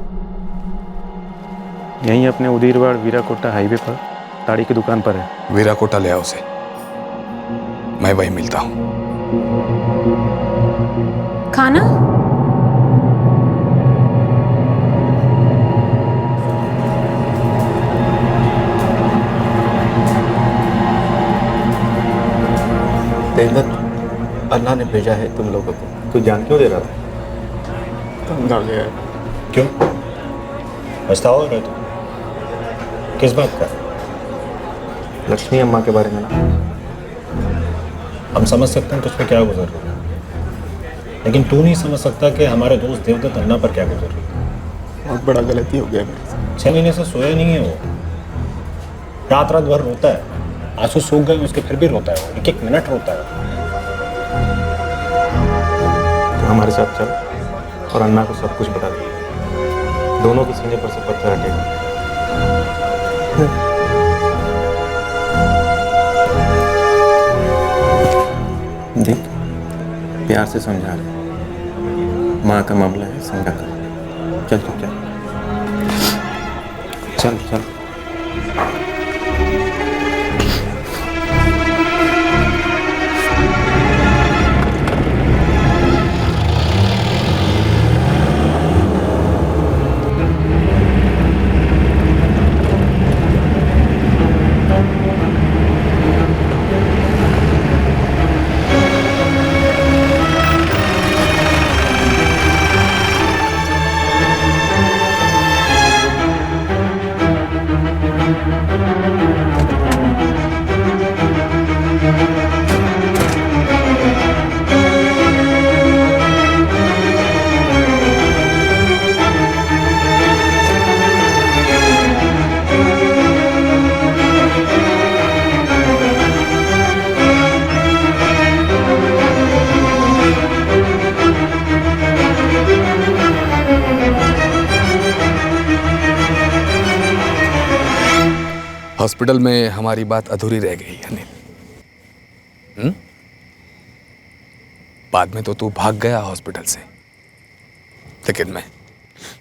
यहीं अपने उदीरवाड़ वीराकोटा हाईवे पर ताड़ी की दुकान पर है। वीराकोटा ले आओ उसे, मैं वहीं मिलता हूँ। खाना? देवदत्त, अल्लाह ने भेजा है तुम लोगों को। तू जान क्यों दे रहा था? तंग आ गया है। क्यों? पछतावा हो रहा है तू? किस बात का? लक्ष्मी अम्मा के बारे में ना। हम समझ सकते हैं तुझ पे क्या गुजर रहा है, लेकिन तू नहीं समझ सकता कि हमारे दोस्त देवदत्त अन्ना पर क्या गुजर रही है। बहुत बड़ा गलती हो गया मेरे से। 6 महीने से सोया नहीं है वो, रात रात भर रोता है, आंसू सूख गए उसके फिर भी रोता है, वो एक एक मिनट रोता है। तो हमारे साथ चल और अन्ना को सब कुछ बता दे, दोनों के सीने पर से पत्थर हटेगा। देख, प्यार से समझा रहे, माँ का मामला है, समझा कर। चल तू चल चल चल। हॉस्पिटल में हमारी बात अधूरी रह गई अनिल। बाद में तो तू भाग गया हॉस्पिटल से, लेकिन मैं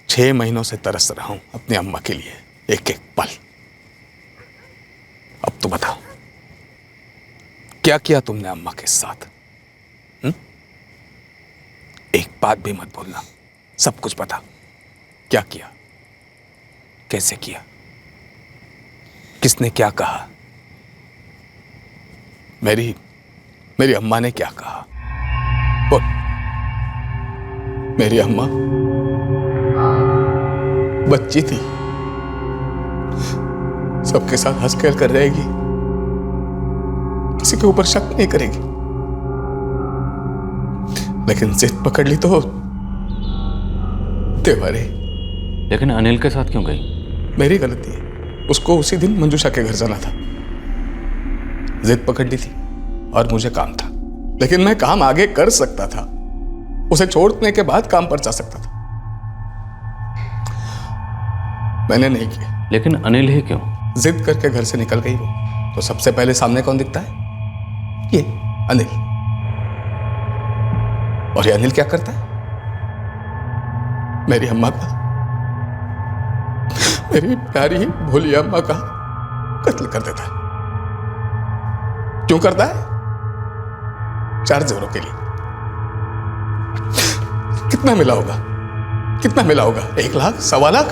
6 महीनों से तरस रहा हूं अपनी अम्मा के लिए, एक एक पल। अब तो बता, क्या किया तुमने अम्मा के साथ? एक बात भी मत भूलना, सब कुछ बता। क्या किया, कैसे किया, किसने क्या कहा, मेरी अम्मा ने क्या कहा? बोल। मेरी अम्मा बच्ची थी, सबके साथ हंस खेल कर रहेगी, किसी के ऊपर शक नहीं करेगी, लेकिन जिद पकड़ ली तो देवारे। लेकिन अनिल के साथ क्यों गई? मेरी गलती है, उसको उसी दिन मंजूषा के घर जाना था, जिद पकड़ ली थी और मुझे काम था, लेकिन मैं काम आगे कर सकता था, उसे छोड़ने के बाद काम पर जा सकता था, मैंने नहीं किया। लेकिन अनिल ही क्यों? जिद करके घर से निकल गई वो, तो सबसे पहले सामने कौन दिखता है? ये अनिल। और ये अनिल क्या करता है? मेरी अम्मा का, मेरी प्यारी भोली अम्मा का कत्ल कर देता है। क्यों करता है? 4 जेवरों के लिए। कितना मिला होगा, कितना मिला होगा? 1 लाख, 1.25 लाख,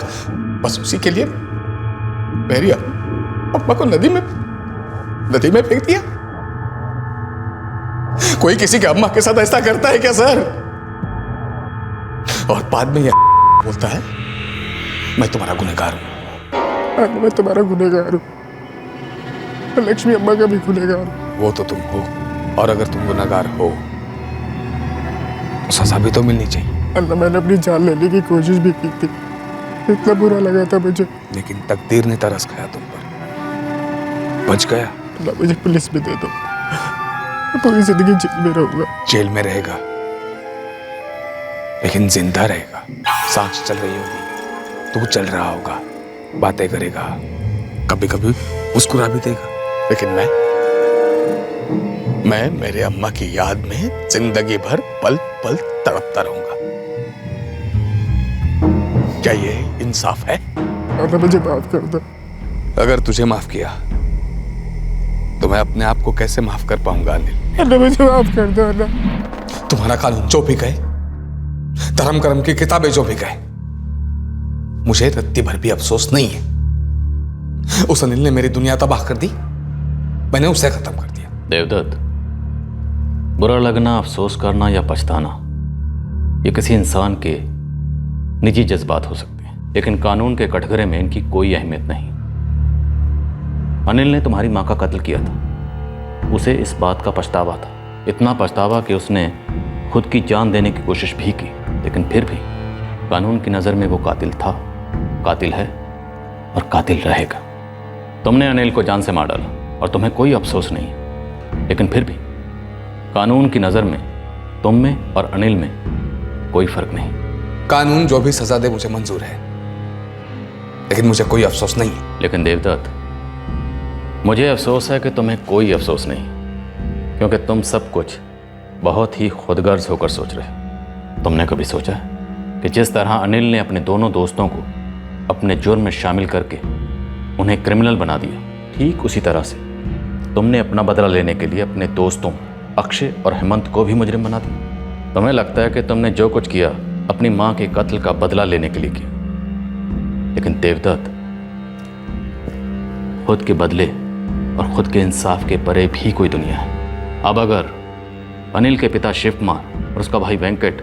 बस उसी के लिए मेरी अम्मा को नदी में फेंक दिया। कोई किसी की अम्मा के साथ ऐसा करता है क्या सर? और बाद में ये बोलता है मैं तुम्हारा गुनहगार हूं। मैं तुम्हारा गुनहगार हूं, लक्ष्मी अम्मा का भी गुनहगार हूं। वो तो तुम हो, और अगर तुम गुनहगार हो तो सजा भी तो मिलनी चाहिए। अल्लाह, मैंने अपनी जान लेने की कोशिश भी की थी, इतना बुरा लगा था मुझे, लेकिन तकदीर ने तरस खाया तुम पर, बच गया। अल्लाह, मुझे पुलिस में दे दो, पूरी जिंदगी जेल में रहूंगा। जेल में रहेगा, लेकिन जिंदा रहेगा। सांस चल रही होगी, तू चल रहा होगा, बातें करेगा, कभी कभी मुस्कुरा भी देगा, लेकिन मैं मेरे अम्मा की याद में जिंदगी भर पल पल तड़पता रहूंगा। क्या ये इंसाफ है? अल्लाह, मुझे माफ कर दो। अगर तुझे माफ किया तो मैं अपने आप को कैसे माफ कर पाऊंगा अनिल? अल्लाह, मुझे माफ कर दो। अल्लाह, तुम्हारा कानून जो भी कहे, धर्म कर्म की किताबें जो भी कहे, मुझे रत्ती भर भी अफसोस नहीं है। उस अनिल ने मेरी दुनिया तबाह कर दी, मैंने उसे खत्म कर दिया। देवदत्त, बुरा लगना, अफसोस करना या पछताना, ये किसी इंसान के निजी जज्बात हो सकते हैं, लेकिन कानून के कटघरे में इनकी कोई अहमियत नहीं। अनिल ने तुम्हारी माँ का कत्ल किया था, उसे इस बात का पछतावा था, इतना पछतावा कि उसने खुद की जान देने की कोशिश भी की, लेकिन फिर भी कानून की नज़र में वो कातिल था, कातिल है और कातिल रहेगा। तुमने अनिल को जान से मार डाला और तुम्हें कोई अफसोस नहीं, लेकिन फिर भी कानून की नज़र में तुम में और अनिल में कोई फर्क नहीं। कानून जो भी सजा दे मुझे मंजूर है, लेकिन मुझे कोई अफसोस नहीं। लेकिन देवदत्त, मुझे अफसोस है कि तुम्हें कोई अफसोस नहीं, क्योंकि तुम सब कुछ बहुत ही खुदगर्ज होकर सोच रहे। तुमने कभी सोचा कि जिस तरह अनिल ने अपने दोनों दोस्तों को अपने जुर्म में शामिल करके उन्हें क्रिमिनल बना दिया, ठीक उसी तरह से तुमने अपना बदला लेने के लिए अपने दोस्तों अक्षय और हेमंत को भी मुजरिम बना दिया। तुम्हें लगता है कि तुमने जो कुछ किया अपनी मां के कत्ल का बदला लेने के लिए किया, लेकिन देवदत्त, खुद के बदले और खुद के इंसाफ के परे भी कोई दुनिया है। अब अगर अनिल के पिता शिव कुमार और उसका भाई वेंकट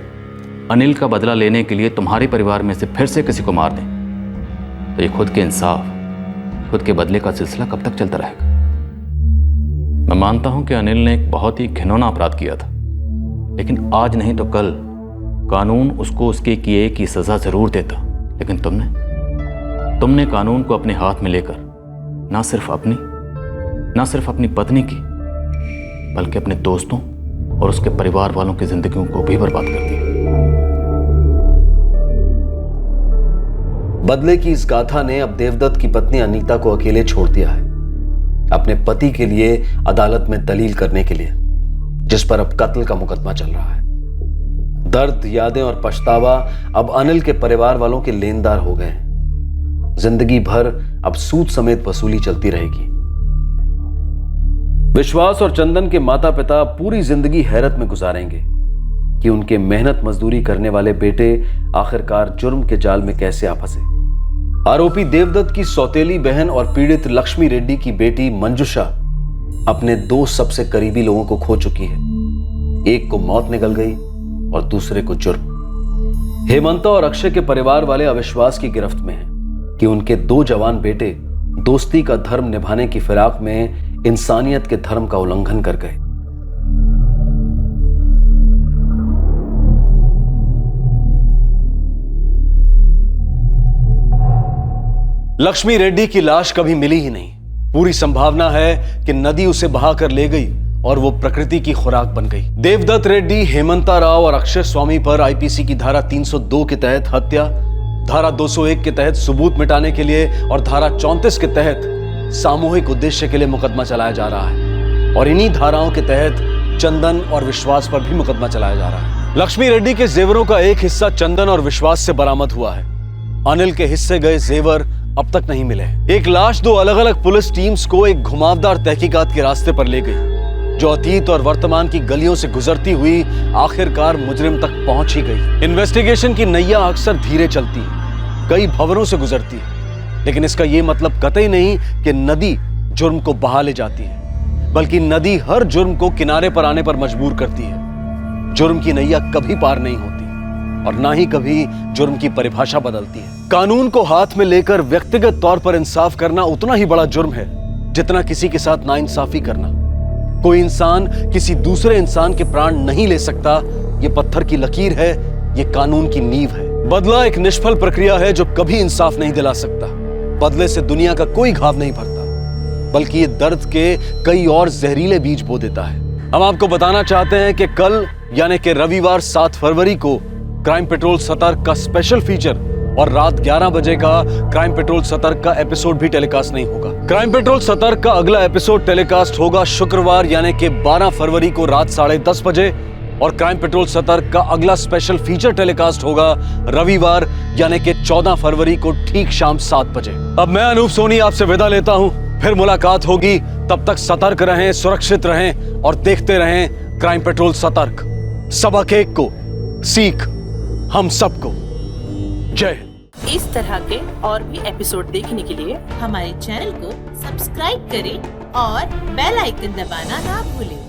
अनिल का बदला लेने के लिए तुम्हारे परिवार में से फिर से किसी को मार दें, तो ये खुद के इंसाफ, खुद के बदले का सिलसिला कब तक चलता रहेगा? मैं मानता हूं कि अनिल ने एक बहुत ही घिनौना अपराध किया था, लेकिन आज नहीं तो कल कानून उसको उसके किए की सजा जरूर देता। लेकिन तुमने कानून को अपने हाथ में लेकर ना सिर्फ अपनी पत्नी की, बल्कि अपने दोस्तों और उसके परिवार वालों की जिंदगियों को भी बर्बाद कर दिया। बदले की इस गाथा ने अब देवदत्त की पत्नी अनीता को अकेले छोड़ दिया है, अपने पति के लिए अदालत में दलील करने के लिए, जिस पर अब कत्ल का मुकदमा चल रहा है। दर्द, यादें और पछतावा अब अनिल के परिवार वालों के लेनदार हो गए हैं। जिंदगी भर अब सूद समेत वसूली चलती रहेगी। विश्वास और चंदन के माता पिता पूरी जिंदगी हैरत में गुजारेंगे कि उनके मेहनत मजदूरी करने वाले बेटे आखिरकार जुर्म के जाल में कैसे आ फंसे। आरोपी देवदत्त की सौतेली बहन और पीड़ित लक्ष्मी रेड्डी की बेटी मंजुषा अपने दो सबसे करीबी लोगों को खो चुकी है। एक को मौत निगल गई और दूसरे को जुर्म। हेमंत और अक्षय के परिवार वाले अविश्वास की गिरफ्त में हैं कि उनके दो जवान बेटे दोस्ती का धर्म निभाने की फिराक में इंसानियत के धर्म का उल्लंघन कर गए। लक्ष्मी रेड्डी की लाश कभी मिली ही नहीं। पूरी संभावना है कि नदी उसे बहाकर ले गई और वो प्रकृति की खुराक बन गई। देवदत्त रेड्डी, हेमंता राव और अक्षय स्वामी पर आईपीसी की धारा 302 के तहत हत्या, धारा 201 के तहत सबूत मिटाने के लिए और धारा 34 के तहत सामूहिक उद्देश्य के लिए मुकदमा चलाया जा रहा है। और इन्हीं धाराओं के तहत चंदन और विश्वास पर भी मुकदमा चलाया जा रहा है। लक्ष्मी रेड्डी के जेवरों का एक हिस्सा चंदन और विश्वास से बरामद हुआ है। अनिल के हिस्से गए जेवर अब तक नहीं मिले। एक लाश दो अलग अलग पुलिस टीम्स को एक घुमावदार तहकीकात के रास्ते पर ले गई, जो अतीत और वर्तमान की गलियों से गुजरती हुई आखिरकार मुजरिम तक पहुंच ही गई। इन्वेस्टिगेशन की नैया अक्सर धीरे चलती है, कई भंवरों से गुजरती है, लेकिन इसका यह मतलब कतई नहीं कि नदी जुर्म को बहा ले जाती है, बल्कि नदी हर जुर्म को किनारे पर आने पर मजबूर करती है। जुर्म की नैया कभी पार नहीं होती और ना ही कभी जुर्म की परिभाषा बदलती है। कानून को हाथ में लेकर व्यक्तिगत तौर पर इंसाफ करना उतना ही बड़ा जुर्म है जितना किसी के साथ नाइंसाफी करना। कोई इंसान किसी दूसरे इंसान के प्राण नहीं ले सकता, ये पत्थर की लकीर है, ये कानून की नींव है। बदला एक निष्फल प्रक्रिया है जो कभी इंसाफ नहीं दिला सकता। बदले से दुनिया का कोई घाव नहीं भरता, बल्कि ये दर्द के कई और जहरीले बीज बो देता है। हम आपको बताना चाहते हैं कि कल यानी कि रविवार 7 फरवरी को क्राइम पेट्रोल सतर्क का स्पेशल फीचर और रात 11 बजे का क्राइम पेट्रोल सतर्क का एपिसोड भी टेलीकास्ट नहीं होगा। क्राइम पेट्रोल सतर्क का अगला एपिसोड टेलीकास्ट होगा शुक्रवार यानी कि 12 फरवरी को रात 10:30 बजे और क्राइम पेट्रोल सतर्क का अगला स्पेशल फीचर टेलीकास्ट होगा रविवार यानी कि 14 फरवरी को ठीक शाम 7 बजे। अब मैं अनूप सोनी आपसे विदा लेता हूं, फिर मुलाकात होगी। तब तक सतर्क रहें, सुरक्षित रहें और देखते रहें क्राइम पेट्रोल सतर्क। सबक एक को सीख हम सबको। जय। इस तरह के और भी एपिसोड देखने के लिए हमारे चैनल को सब्सक्राइब करें और बेल आइकन दबाना ना भूलें।